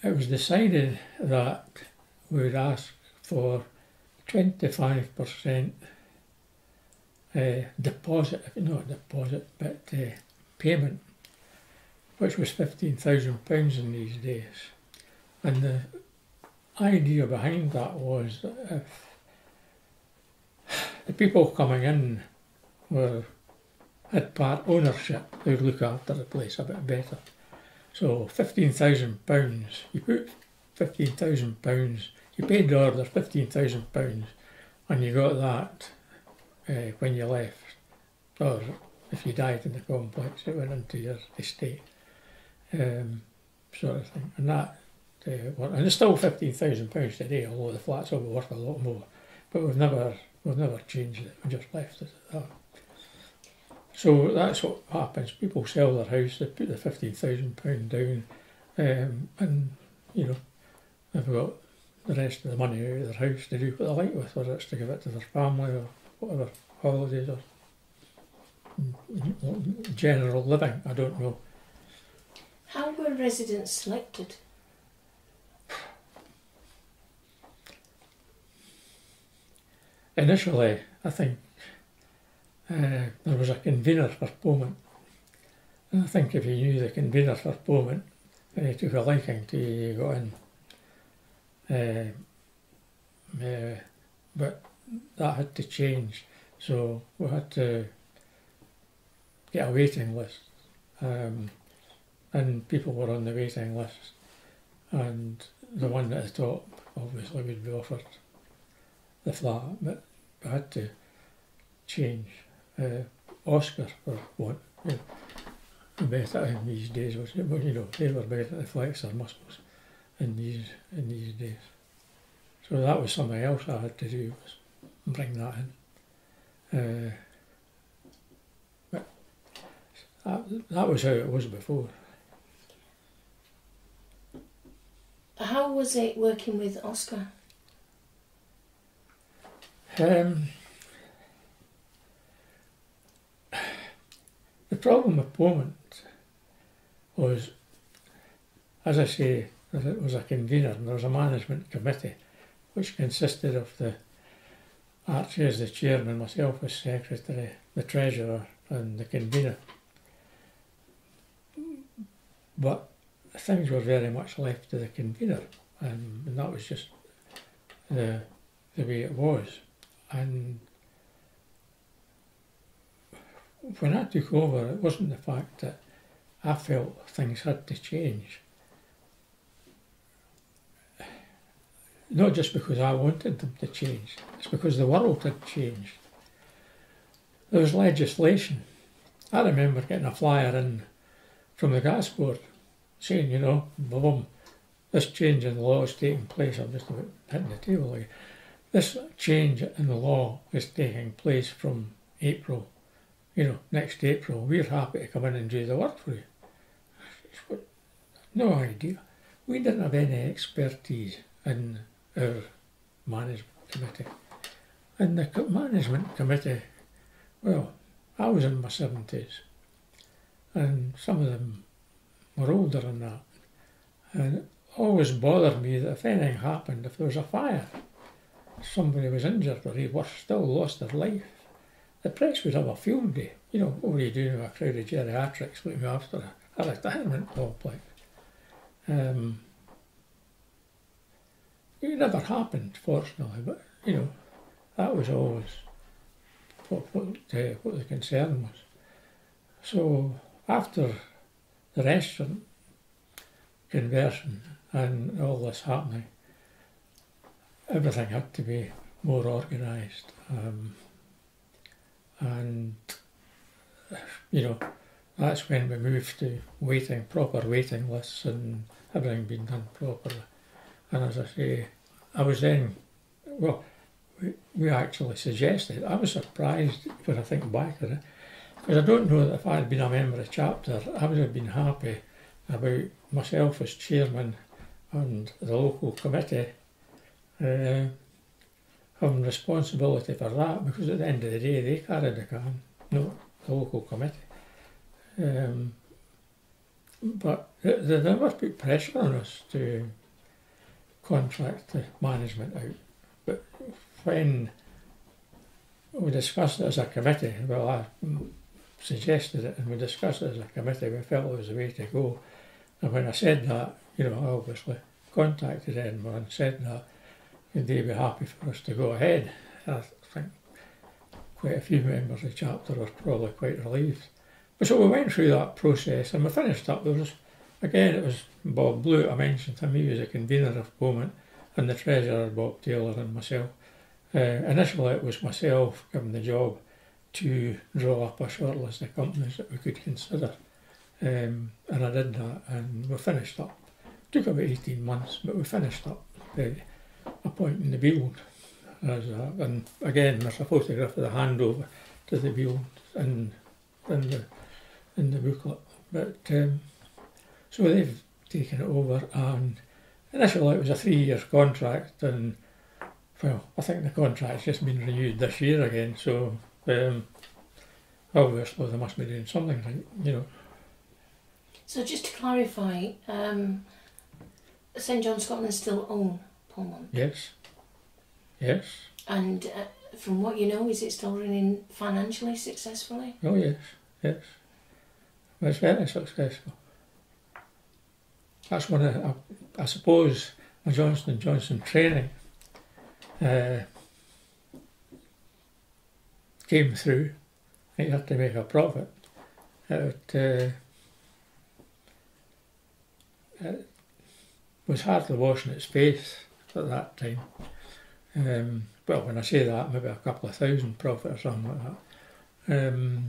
It was decided that we would ask for 25% deposit, not deposit, but payment, which was £15,000 in these days. And the idea behind that was that if the people coming in had part ownership, they would look after the place a bit better. So £15,000, you put £15,000, you paid the order £15,000, and you got that when you left, or if you died in the complex, it went into your estate, sort of thing. And that, and it's still £15,000 today, although the flats will be worth a lot more. But we've never changed it. We just left it at that. So that's what happens. People sell their house, they put the £15,000 down, and they've got the rest of the money out of their house to do what they like with, whether it's to give it to their family or whatever, holidays or general living, I don't know. How were residents selected? initially, I think there was a convener for Pullman. And I think if you knew the convener for Pullman, then you took a liking to you, you got in. But that had to change, so we had to get a waiting list, and people were on the waiting list, and the one at the top obviously would be offered the flat, but we had to change. Oscar were one, better in these days, was, well, they were better to flex their muscles in these days. So that was something else I had to do, was bring that in. But that was how it was before. How was it working with Oscar? The problem with Pullman was, as I say, that it was a convener and there was a management committee which consisted of Archie as the chairman, myself as secretary, the treasurer and the convener. But things were very much left to the convener, and that was just the way it was. And when I took over, it wasn't the fact that I felt things had to change. Not just because I wanted them to change, it's because the world had changed. There was legislation. I remember getting a flyer in from the gas board saying, boom, this change in the law is taking place. I'm just about hitting the table again. This change in the law is taking place from April, next April. We're happy to come in and do the work for you. No idea. We didn't have any expertise in our management committee. And the management committee, well, I was in my 70s, and some of them were older than that. And it always bothered me that if anything happened, if there was a fire, somebody was injured or he was still lost their life, the press would have a field day. What were you doing with a crowd of geriatrics looking after a retirement complex? It never happened, fortunately, but, that was always what the concern was. So after the restaurant conversion and all this happening, everything had to be more organised. And that's when we moved to proper waiting lists and everything being done properly. And as I say, I was then, we actually suggested, I was surprised when I think back at it, because I don't know that if I had been a member of chapter, I would have been happy about myself as chairman and the local committee having responsibility for that, because at the end of the day they carried the can, not the local committee. But they never put pressure on us to contract the management out. But when we discussed it as a committee, I suggested it and we discussed it as a committee, we felt it was the way to go. And when I said that, I obviously contacted Edinburgh and said that would they be happy for us to go ahead. I think quite a few members of the chapter were probably quite relieved. But so we went through that process and we finished up. It was Bob Blue, I mentioned him, he was a convener of Pullman, and the treasurer, Bob Taylor, and myself. Initially it was myself given the job to draw up a short list of companies that we could consider. And I did that and we finished up. It took about 18 months, but we finished up appointing the Beeld. And again, there's a photograph of the handover to the Beeld in the booklet. But so they've taken it over, and initially it was a 3-year contract, and I think the contract's just been renewed this year again, so obviously they must be doing something right, So just to clarify, St John Scotland still own Pullman? Yes. And from what you know, is it still running financially successfully? Oh yes, yes. It's very successful. That's one of, I suppose, my Johnson & Johnson training came through. You had to make a profit. It was hardly washing its face at that time. Well, when I say that, maybe a couple of thousand profit or something like that.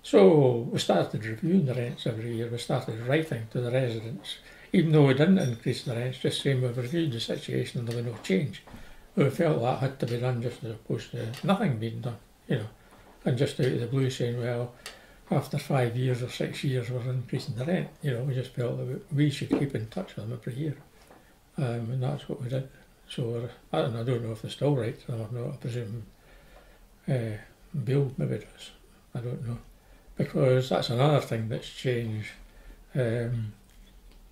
So we started reviewing the rents every year. We started writing to the residents, even though we didn't increase the rents, just saying we've reviewed the situation and there was no change. We felt that had to be done just as opposed to nothing being done, you know, and just out of the blue saying, well, after 5 years or 6 years we're increasing the rent. You know, we just felt that we should keep in touch with them every year, and that's what we did. So I don't know if they're still right or not. I presume Bill maybe does. I don't know. Because that's another thing that's changed.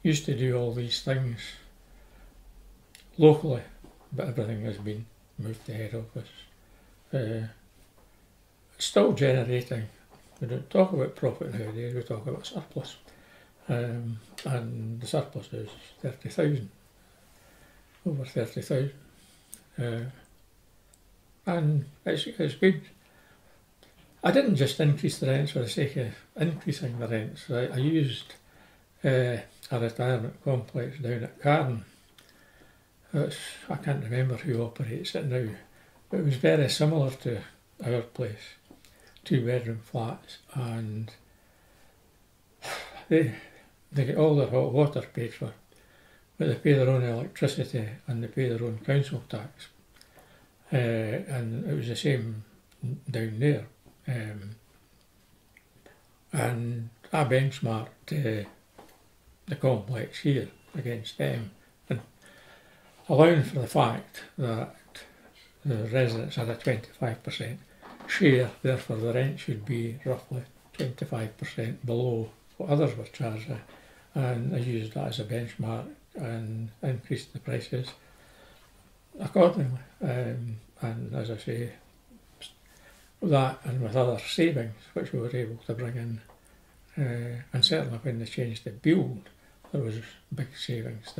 Used to do all these things locally, but everything has been moved to head office. Still generating. We don't talk about profit nowadays, we talk about surplus. And the surplus is 30,000, over 30,000. And it's good. I didn't just increase the rents for the sake of increasing the rents. I used a retirement complex down at Carn. I can't remember who operates it now, but it was very similar to our place, 2-bedroom flats, and they get all their hot water paid for, but they pay their own electricity and they pay their own council tax. And it was the same down there. And I benchmarked the complex here against them, and allowing for the fact that the residents had a 25% share, therefore the rent should be roughly 25% below what others were charging, and I used that as a benchmark and increased the prices accordingly. And as I say, that and with other savings which we were able to bring in, and certainly when they changed the build, there was big savings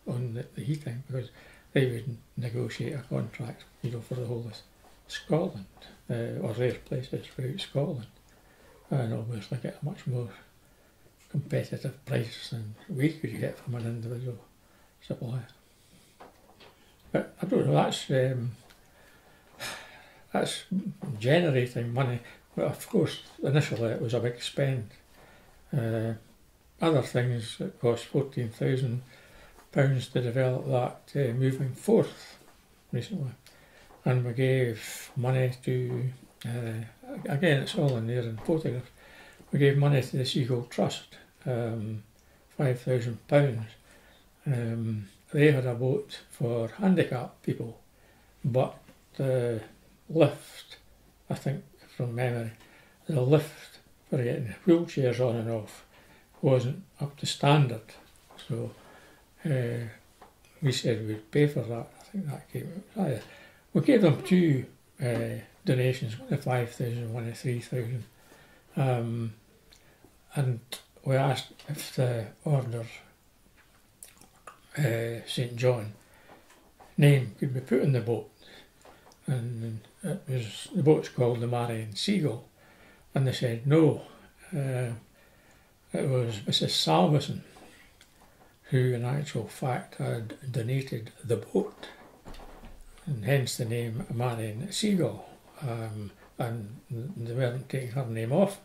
on the heating, because they would negotiate a contract, you know, for the whole of Scotland, or their places throughout Scotland, and obviously get a much more competitive price than we could get from an individual supplier. But I don't know, that's generating money. But of course, initially it was a big spend. Other things that cost £14,000 to develop that, moving forth recently. And we gave money to, again it's all in there in photographs, we gave money to the Seagull Trust, £5,000. They had a boat for handicapped people, but the lift, I think from memory, the lift for getting wheelchairs on and off wasn't up to standard. So we said we'd pay for that. I think that came out. We gave them two donations, one of 5,000, one of 3,000. And we asked if the order St John name could be put in the boat. And it was, the boat's called the Marion Seagull, and they said no. It was Mrs Salveson who in actual fact had donated the boat, and hence the name Marion Seagull, and they weren't taking her name off,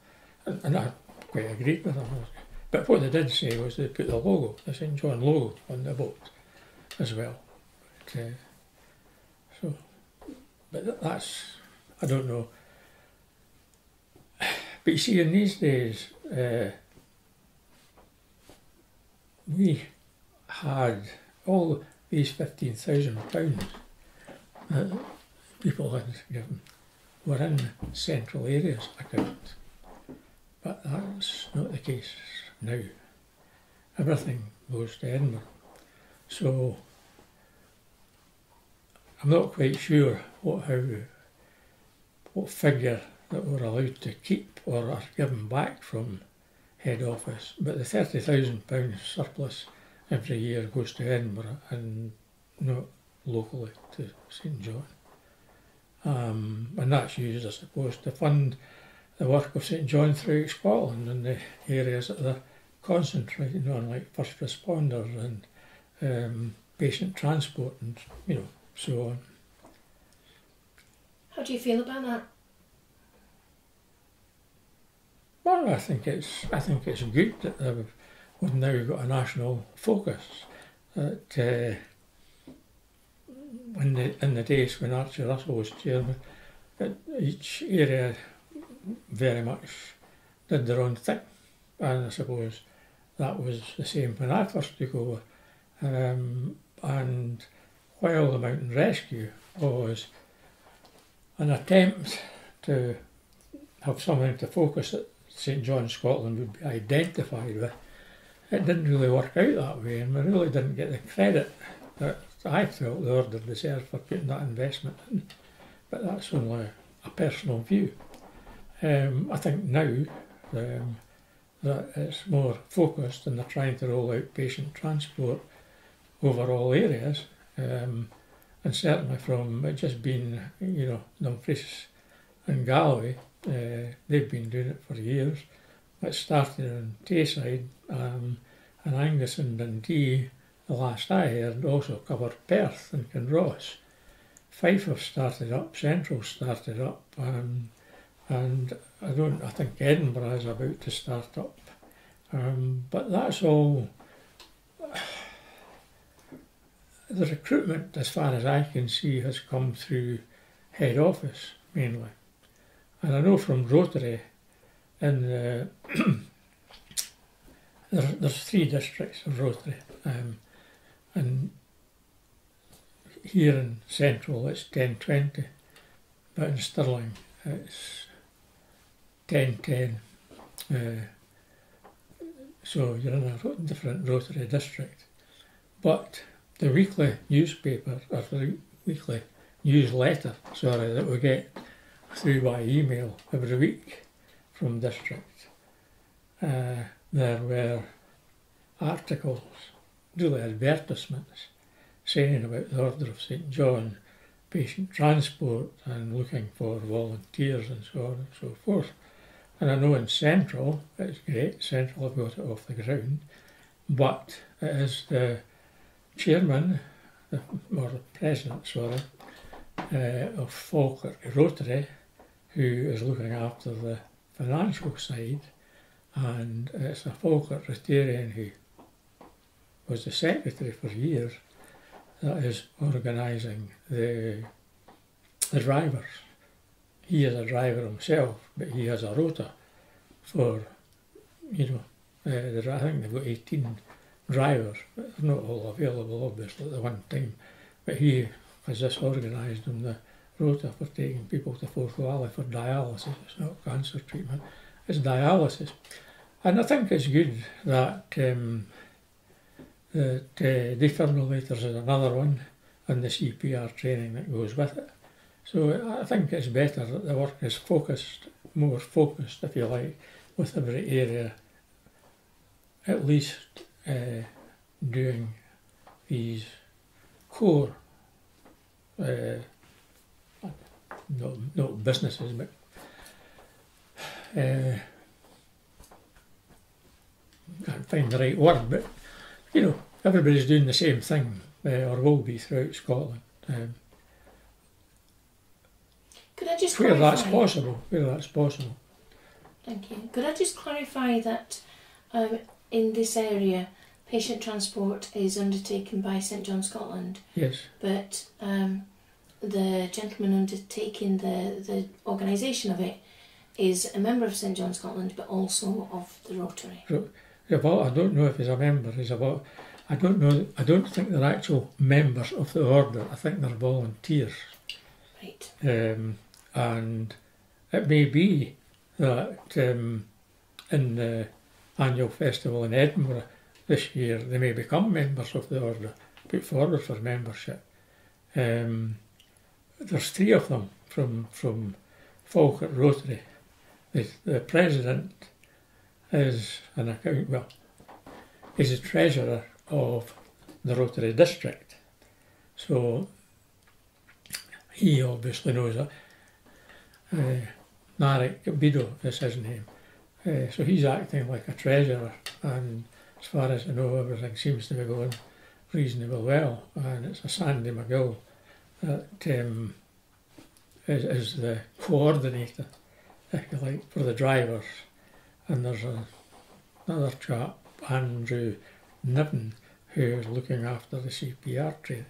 and I quite agreed with them. But what they did say was they put the logo, the St John logo, on the boat as well. But that's, I don't know. But you see, in these days, we had all these £15,000 that people had given were in central areas account. But that's not the case now. Everything goes to Edinburgh. So I'm not quite sure what figure that we're allowed to keep or are given back from head office, but the £30,000 surplus every year goes to Edinburgh and not locally to St John. And that's used, I suppose, to fund the work of St John throughout Scotland and the areas that they're concentrating on, like first responders and patient transport and so on. How do you feel about that? Well, I think it's good that we've now got a national focus. That in the days when Archie Russell was chairman, each area very much did their own thing, and I suppose that was the same when I first took over. And while the Mountain Rescue was an attempt to have something to focus that St John Scotland would be identified with, it didn't really work out that way, and we really didn't get the credit that I felt the Order deserved for putting that investment in. But that's only a personal view. I think now that it's more focused and they're trying to roll out patient transport over all areas, and certainly from it just being, Dumfries and Galloway, they've been doing it for years. It started on Tayside, and Angus and Dundee, the last I heard, also covered Perth and Kinross. Fife have started up, Central started up, and I think Edinburgh is about to start up. But that's all. The recruitment, as far as I can see, has come through head office mainly. And I know from Rotary, there's 3 districts of Rotary, and here in Central it's 10-20, but in Stirling it's 10-10. So you're in a different Rotary district. But the weekly newspaper, or the weekly newsletter, that we get through by email every week from district, there were articles, really advertisements, saying about the Order of St John, patient transport and looking for volunteers and so on and so forth. And I know in Central, it's great, Central have got it off the ground, but it is the chairman, or the president, of Falkirk Rotary, who is looking after the financial side, and it's a Falkirk Rotarian who was the secretary for years that is organising the drivers. He is a driver himself, but he has a rota for, I think they've got 18 drivers, but they're not all available obviously at the one time, but he has just organised them the rota for taking people to Forth Valley for dialysis. It's not cancer treatment, it's dialysis. And I think it's good that defibrillators is another one, and the CPR training that goes with it. So I think it's better that the work is more focused, if you like, with every area at least doing these core, not businesses, but can't find the right word, but everybody's doing the same thing, or will be throughout Scotland. Could I just where clarify? Where that's possible. Thank you. Could I just clarify that in this area, patient transport is undertaken by St John Scotland? Yes. But the gentleman undertaking the organisation of it is a member of St John Scotland, but also of the Rotary. Well, I don't know if he's a member. I don't know. I don't think they're actual members of the order. I think they're volunteers. Right. And it may be that in the annual festival in Edinburgh this year, they may become members of the order, put forward for membership. there's three of them from Falkirk Rotary. The president is an account, well, he's the treasurer of the Rotary district. So he obviously knows that. Narek Bido is his name. So he's acting like a treasurer, and as far as I know, everything seems to be going reasonably well. And it's a Sandy McGill that is the coordinator, if you like, for the drivers. And there's another chap, Andrew Niven, who's looking after the CPR training.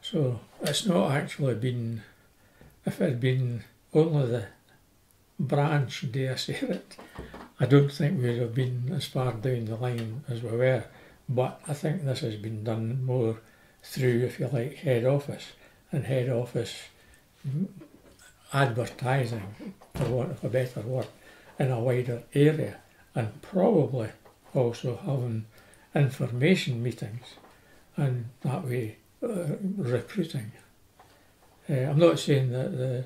So it's not actually been, if it had been only the branch, dare I say it, I don't think we'd have been as far down the line as we were. But I think this has been done more through, if you like, head office, and head office advertising, for want of a better word, in a wider area, and probably also having information meetings, and that way recruiting. I'm not saying that the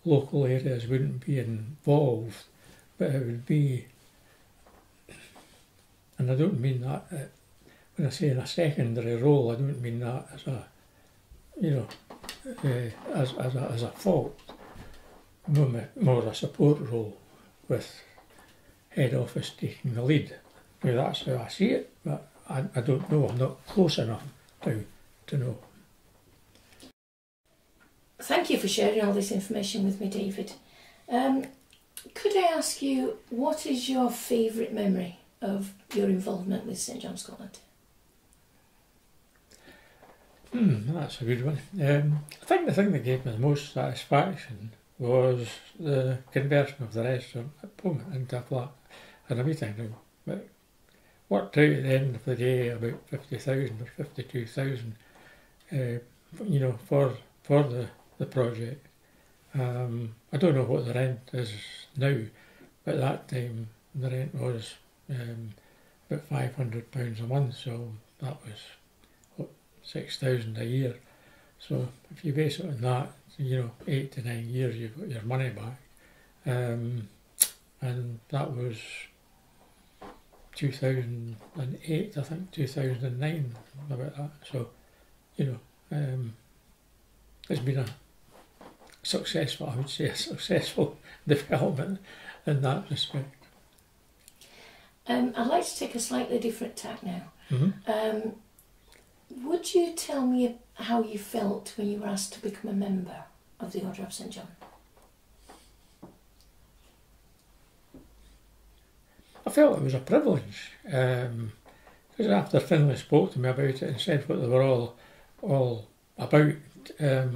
local areas wouldn't be involved, but it would be, and I don't mean that, when I say in a secondary role, I don't mean that as a, as a fault, more a support role with head office taking the lead. Now that's how I see it, but I don't know, I'm not close enough to know. Thank you for sharing all this information with me, David. Could I ask you, what is your favourite memory of your involvement with St John Scotland? That's a good one. I think the thing that gave me the most satisfaction was the conversion of the restaurant at Pullman into a flat and a meeting room. But worked out at the end of the day about 50,000 or 52,000, for the project. I don't know what the rent is now, but at that time the rent was about £500 a month, so that was 6,000 a year. So if you base it on that, 8 to 9 years you've got your money back. And that was 2008, I think, 2009, about that. So, it's been a successful, I would say, a successful development in that respect. I'd like to take a slightly different tack now. Mm-hmm. Would you tell me how you felt when you were asked to become a member of the Order of St John? I felt it was a privilege, because after Finlay spoke to me about it and said what they were all about, I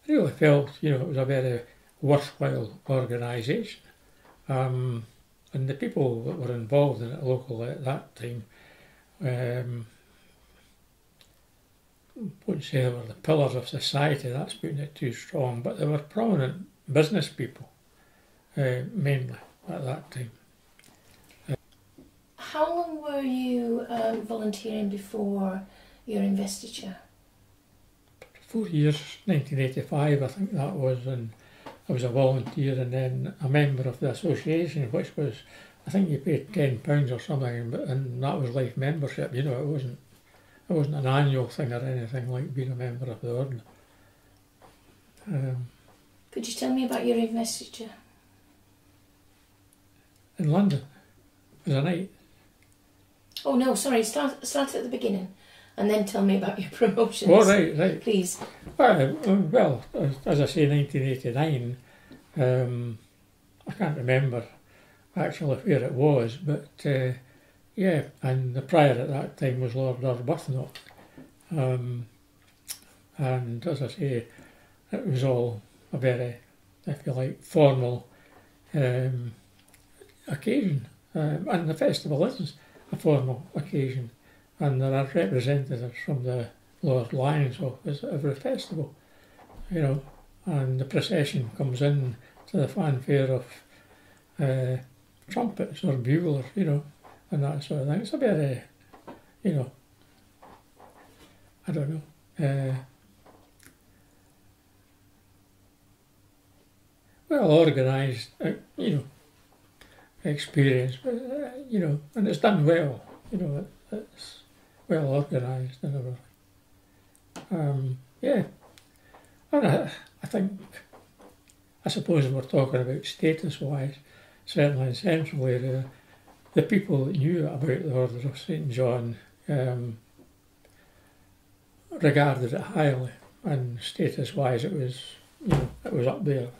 really felt, it was a very worthwhile organisation. And the people that were involved in it locally at that time, wouldn't say they were the pillars of society, that's putting it too strong, but they were prominent business people, mainly at that time. How long were you volunteering before your investiture? 4 years, 1985 I think that was, and I was a volunteer and then a member of the association, which was, I think you paid £10 or something, and that was life membership. It wasn't an annual thing or anything like being a member of the order. Could you tell me about your investiture? In London, it was a night. Oh no, sorry, start at the beginning and then tell me about your promotions. Oh, right. Please. Well, as I say, 1989, I can't remember actually where it was, but and the prior at that time was Lord Arbuthnot. And as I say, it was all a very, if you like, formal occasion. And the festival is a formal occasion. And there are representatives from the Lord Lion's office at every festival, and the procession comes in to the fanfare of trumpets or buglers, and that sort of thing. It's a very, I don't know. Well organised, experience, but, and it's done well, it's well organised and everything. Yeah, and I suppose we're talking about status-wise, certainly in Central area, the people that knew about the Order of St John regarded it highly, and status-wise it was up there.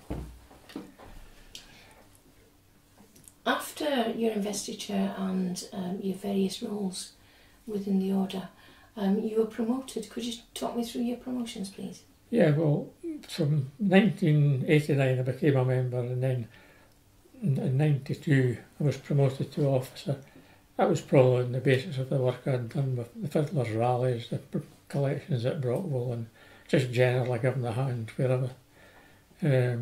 After your investiture and your various roles within the order, you were promoted. Could you talk me through your promotions, please? Yeah, well, from 1989 I became a member, and then in 92 I was promoted to officer. That was probably on the basis of the work I'd done with the Fiddlers' Rallies, the collections at Brockwell, and just generally giving a hand wherever. The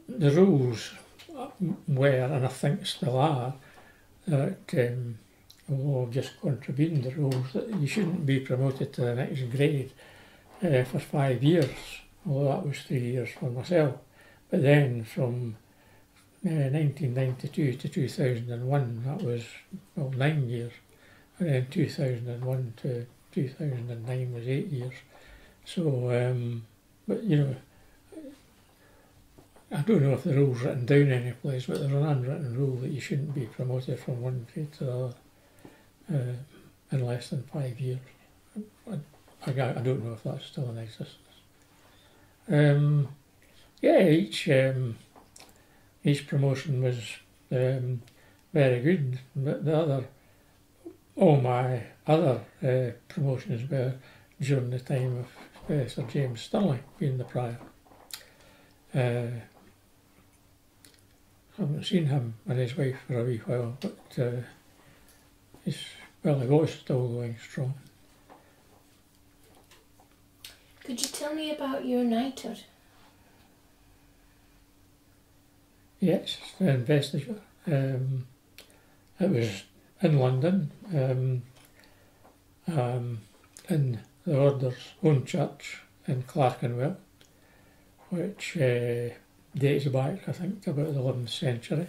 rules were, and I think still are, that although I've just contravened the rules, that you shouldn't be promoted to the next grade for 5 years, although that was 3 years for myself. But then from 1992 to 2001, that was, 9 years. And then 2001 to 2009 was 8 years. So, but I don't know if the rule's written down any place, but there's an unwritten rule that you shouldn't be promoted from one grade to the other in less than 5 years. I don't know if that's still in existence. Each promotion was very good, but all my other promotions were during the time of Sir James Stirling being the prior. I haven't seen him and his wife for a wee while, but he was still going strong. Could you tell me about your knighthood? Yes, the investiture. It was in London, in the Order's own church in Clerkenwell, which dates back, I think, to about the 11th century.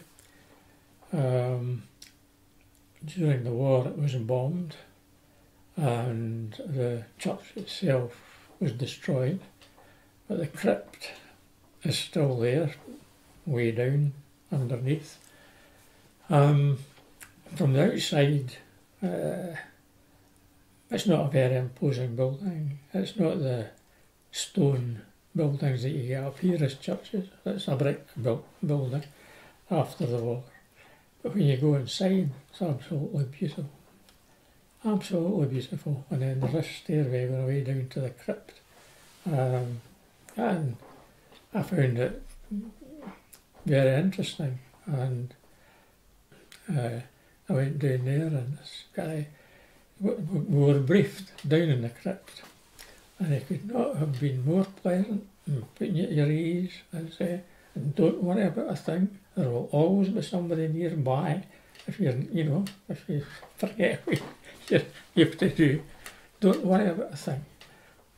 During the war it was bombed and the church itself was destroyed, but the crypt is still there, way down underneath. From the outside, it's not a very imposing building. It's not the stone buildings that you get up here as churches. It's a brick building after the war. But when you go inside, it's absolutely beautiful. Absolutely beautiful. And then there's this stairway going way down to the crypt. And I found it very interesting. And I went down there, and this guy, we were briefed down in the crypt, and it could not have been more pleasant and putting you at your ease and say, and don't worry about a thing. There will always be somebody nearby if if you forget what you have to do. Don't worry about a thing.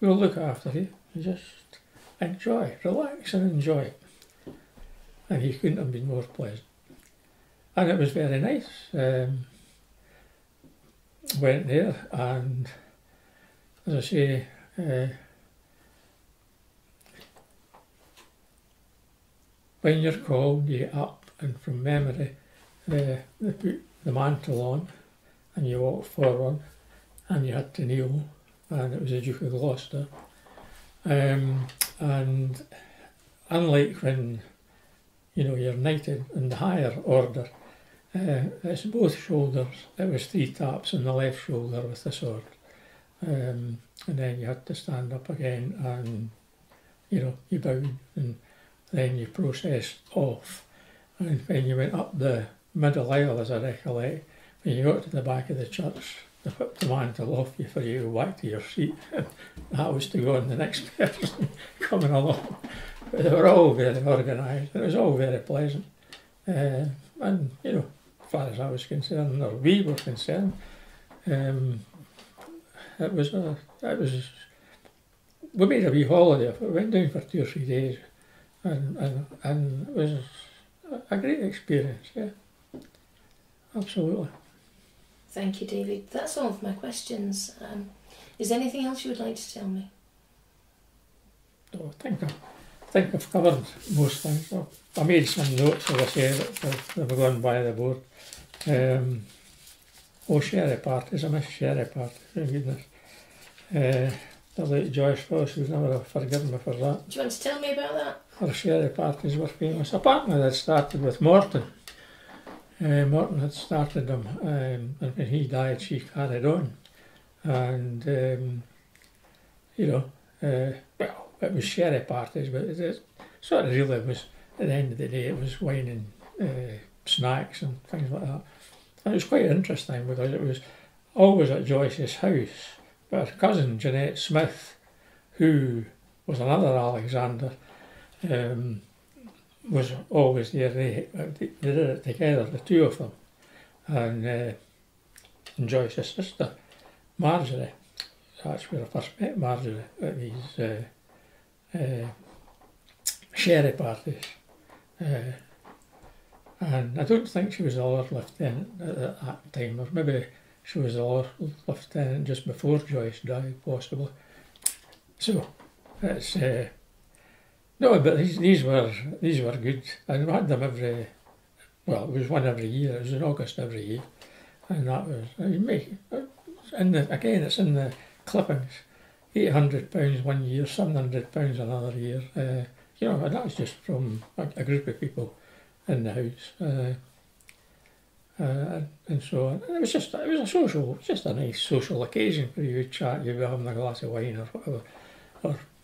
We'll look after you. Just enjoy, relax and enjoy it. And he couldn't have been more pleasant. And it was very nice. Went there, and as I say, when you're called, you get up, and from memory, they put the mantle on, and you walk forward, and you had to kneel, and it was the Duke of Gloucester. And unlike when you're knighted in the higher order, it's both shoulders. It was 3 taps on the left shoulder with the sword, and then you had to stand up again, and you bowed, and then you processed off. And when you went up the middle aisle, as I recollect, when you got to the back of the church, they whipped the mantle off you for you to go back to your seat. That was to go on the next person coming along. But they were all very organised, and it was all very pleasant. And as far as I was concerned, or we were concerned, it was we made a wee holiday. We went down for 2 or 3 days, and it was a great experience. Yeah, absolutely. Thank you, David. That's all of my questions. Is there anything else you would like to tell me? So I think I've covered most things. I made some notes, as I say, that were gone by the board. Sherry parties. I miss sherry parties. Oh goodness. The late Joyce Frost was never forgiven me for that. Do you want to tell me about that? Her sherry parties were famous. Apparently they'd started with Morton. Morton had started them, and when he died she carried on. And, well, it was sherry parties, but it sort of really was, at the end of the day, it was wine and snacks and things like that. And it was quite interesting because it was always at Joyce's house, but her cousin Jeanette Smith, who was another Alexander, was always there. They did it together, the two of them, and Joyce's sister Marjorie. That's where I first met Marjorie, at these sherry parties. And I don't think she was the Lord Lieutenant at that time, or maybe she was the Lord Lieutenant just before Joyce died, possibly. So it's no, but these were good. And we had them it was one every year. It was in August every year, and that was it's in the clippings. £800 one year, £700 another year. And that was just from a group of people in the house, and so on. And it was just a nice social occasion for you to chat. You'd be having a glass of wine or whatever,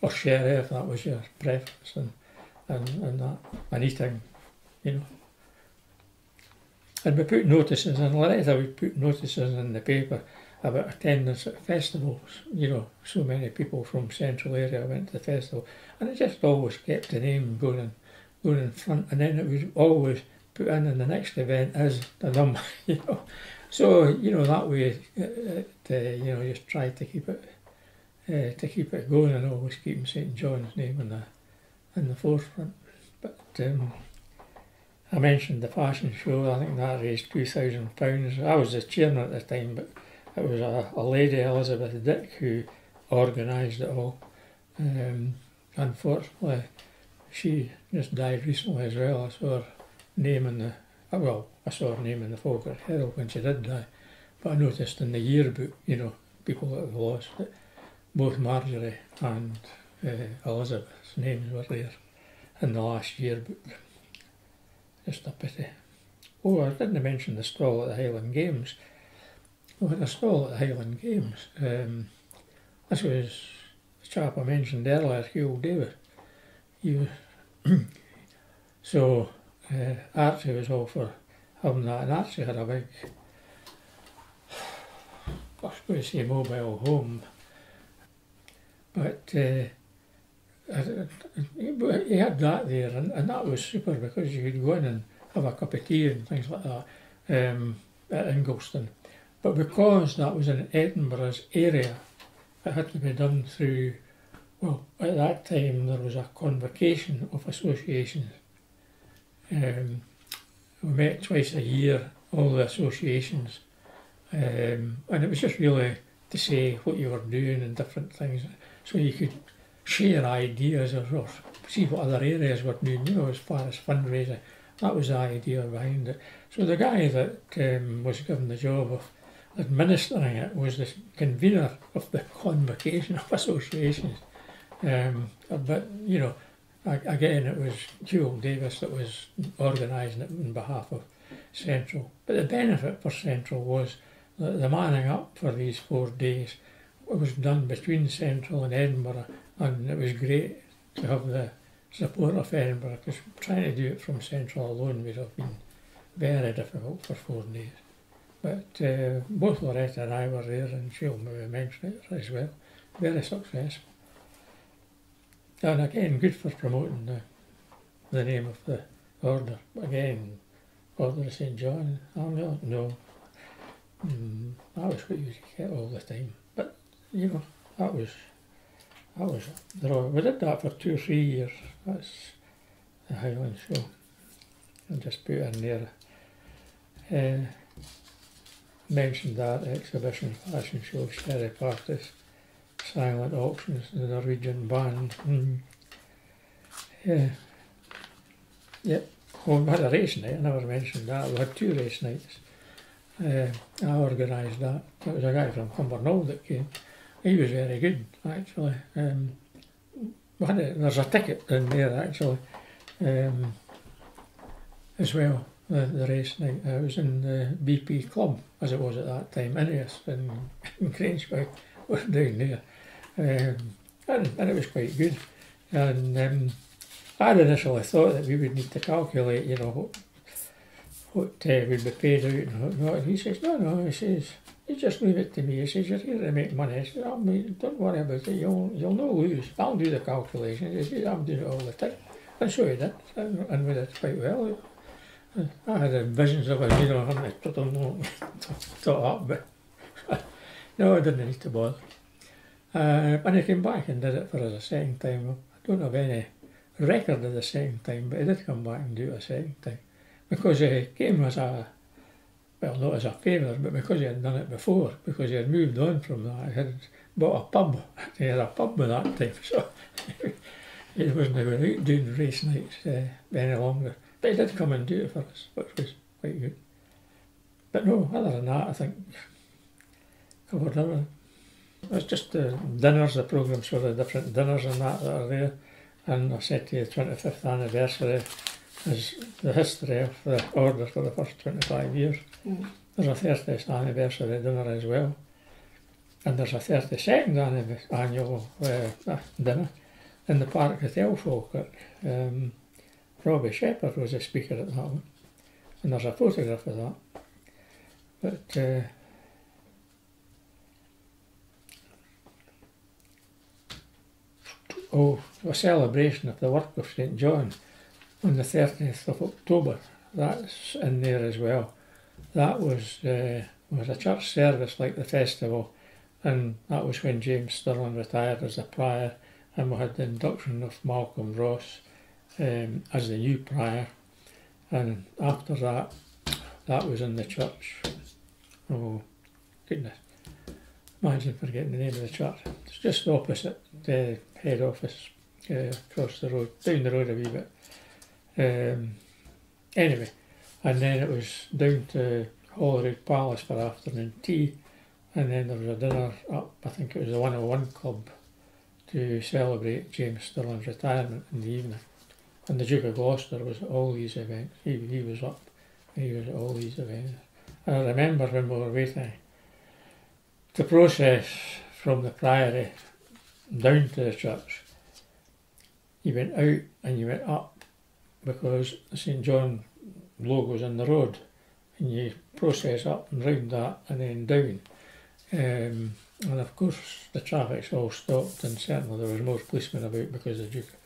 or sherry if that was your preference, and that, and eating, And we put notices in. Loretta would put notices in the paper about attendance at festivals. So many people from Central area went to the festival, and it just always kept the name going in front, and then it was always put in the next event as the number, So that way, just tried to keep it going and always keeping St John's name in the forefront. But I mentioned the fashion show. I think that raised £2,000. I was the chairman at the time, but it was a lady, Elizabeth Dick, who organised it all. Unfortunately, she just died recently as well. I saw her name in the Falkirk Herald when she did die. But I noticed in the yearbook, people that have lost it, both Marjorie and Elizabeth's names were there in the last yearbook. Just a pity. Oh, I didn't mention the stall at the Highland Games. We had a stall at the Highland Games. This was the chap I mentioned earlier, Hugh David. So Archie was all for having that, and Archie had a big, I was going to say mobile home, but he had that there, and that was super because you could go in and have a cup of tea and things like that at Ingliston. But because that was in Edinburgh's area, it had to be done through, at that time there was a convocation of associations. We met twice a year, all the associations, and it was just really to say what you were doing and different things, so you could share ideas or see what other areas were doing, as far as fundraising. That was the idea behind it. So the guy that was given the job of administering it was the convener of the convocation of associations. But again, it was Hugh Davis that was organising it on behalf of Central. But the benefit for Central was that the manning up for these 4 days was done between Central and Edinburgh, and it was great to have the support of Edinburgh, because trying to do it from Central alone would have been very difficult for 4 days. But both Loretta and I were there, and she'll maybe mention it as well. Very successful. And again, good for promoting the name of the order. Again, Order of St John, no. That was what you get all the time. But, you know, that was we did that for 2 or 3 years. That's the Highland Show. I just put in there. Mentioned that exhibition, fashion show, sherry parties, silent auctions, the Norwegian band. Yep. Oh, we had a race night. I never mentioned that. We had 2 race nights. I organised that. It was a guy from Cumbernauld that came. He was very good, actually. There's a ticket in there, actually, as well, the race night. I was in the BP club, as it was at that time, Ineos in Grangebury, was down there. And it was quite good. And I'd initially thought that we would need to calculate, you know, what we'd be paid out and whatnot. And he says, no, he says, you just leave it to me. He says, you're here to make money. He says, don't worry about it, you'll no lose. I'll do the calculation. He says, I'm doing it all the time. And so he did, and we did quite well. I had visions of it, you know, having to top up, but no, I didn't need to bother. And he came back and did it for us a second time. I don't have any record of the second time, but he did come back and do it a second time. Because he came as a, well, not as a favour, but because he had done it before, because he had moved on from that. He had bought a pub. He had a pub by that time, so he wasn't going out doing race nights any longer. But he did come and do it for us, which was quite good. But no, other than that, I think covered everything. It's just the dinners, the programmes for the different dinners and that are there. And I said to you, the 25th anniversary is the history of the order for the first 25 years. There's a 30th anniversary dinner as well. And there's a 32nd annual dinner in the Park Hotel, Falkirk. Robbie Shepherd was a speaker at that one. And there's a photograph of that. But a celebration of the work of St John on the 30th of October. That's in there as well. That was a church service like the festival, and that was when James Stirling retired as the prior, and we had the induction of Malcolm Ross as the new prior, and after that, that was in the church. Oh goodness, imagine forgetting the name of the church. It's just opposite the head office, across the road, down the road a wee bit. Anyway, and then it was down to Holyrood Palace for afternoon tea, and then there was a dinner up, I think it was the 101 Club, to celebrate James Stirling's retirement in the evening. And the Duke of Gloucester was at all these events. He was up, he was at all these events. And I remember when we were waiting to process from the priory down to the church, you went out and you went up because the St John logo's in the road, and you process up and round that and then down. And of course the traffic's all stopped, and certainly there was more policemen about because the Duke of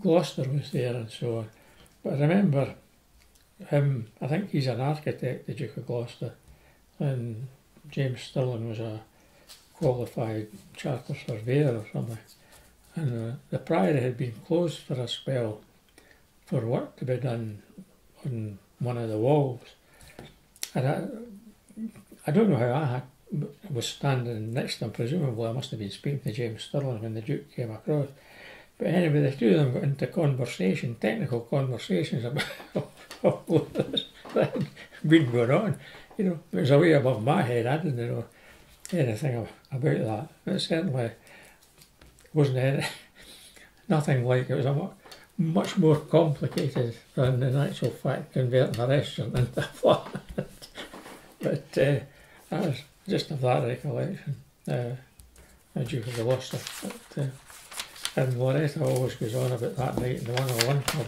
Gloucester was there and so on. But I remember him, I think he's an architect, the Duke of Gloucester, and James Stirling was a qualified charter surveyor or something. And the priory had been closed for a spell for work to be done on one of the walls. And I don't know how I was standing next to him. Presumably I must have been speaking to James Stirling when the Duke came across. But anyway, the two of them got into conversation, technical conversations about all this that had been going on. You know, it was way above my head. I didn't know anything about that. It certainly wasn't nothing like it. Was a much more complicated than in actual fact converting a restaurant into a flat. But I was just of that recollection, the Duke of Gloucester. But, and Loretta always goes on about that night in the 101 Club.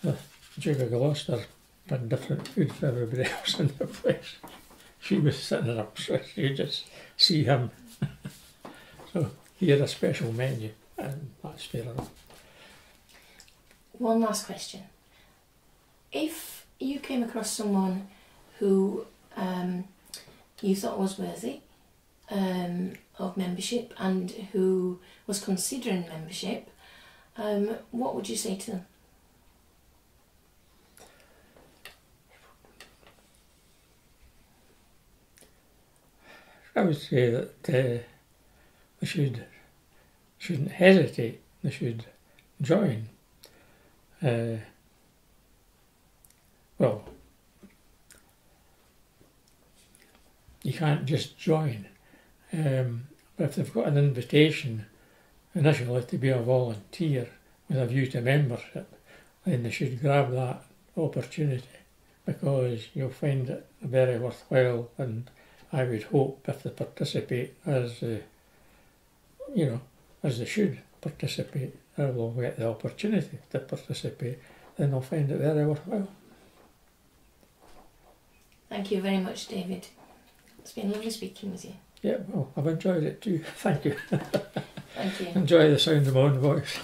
The Duke of Gloucester had different food for everybody else in the place. She was sitting up, so you just see him. So he had a special menu, and that's fair enough. One last question. If you came across someone who you thought was worthy, of membership and who was considering membership, what would you say to them? I would say that they shouldn't hesitate. They should join. Well, you can't just join. But if they've got an invitation initially to be a volunteer with a view to membership, then they should grab that opportunity, because you'll find it very worthwhile, and I would hope if they participate as they should participate, or will get the opportunity to participate, then they'll find it very worthwhile. Thank you very much, David. It's been lovely speaking with you. Yeah, well, I've enjoyed it too. Thank you. Thank you. Enjoy the sound of my own voice.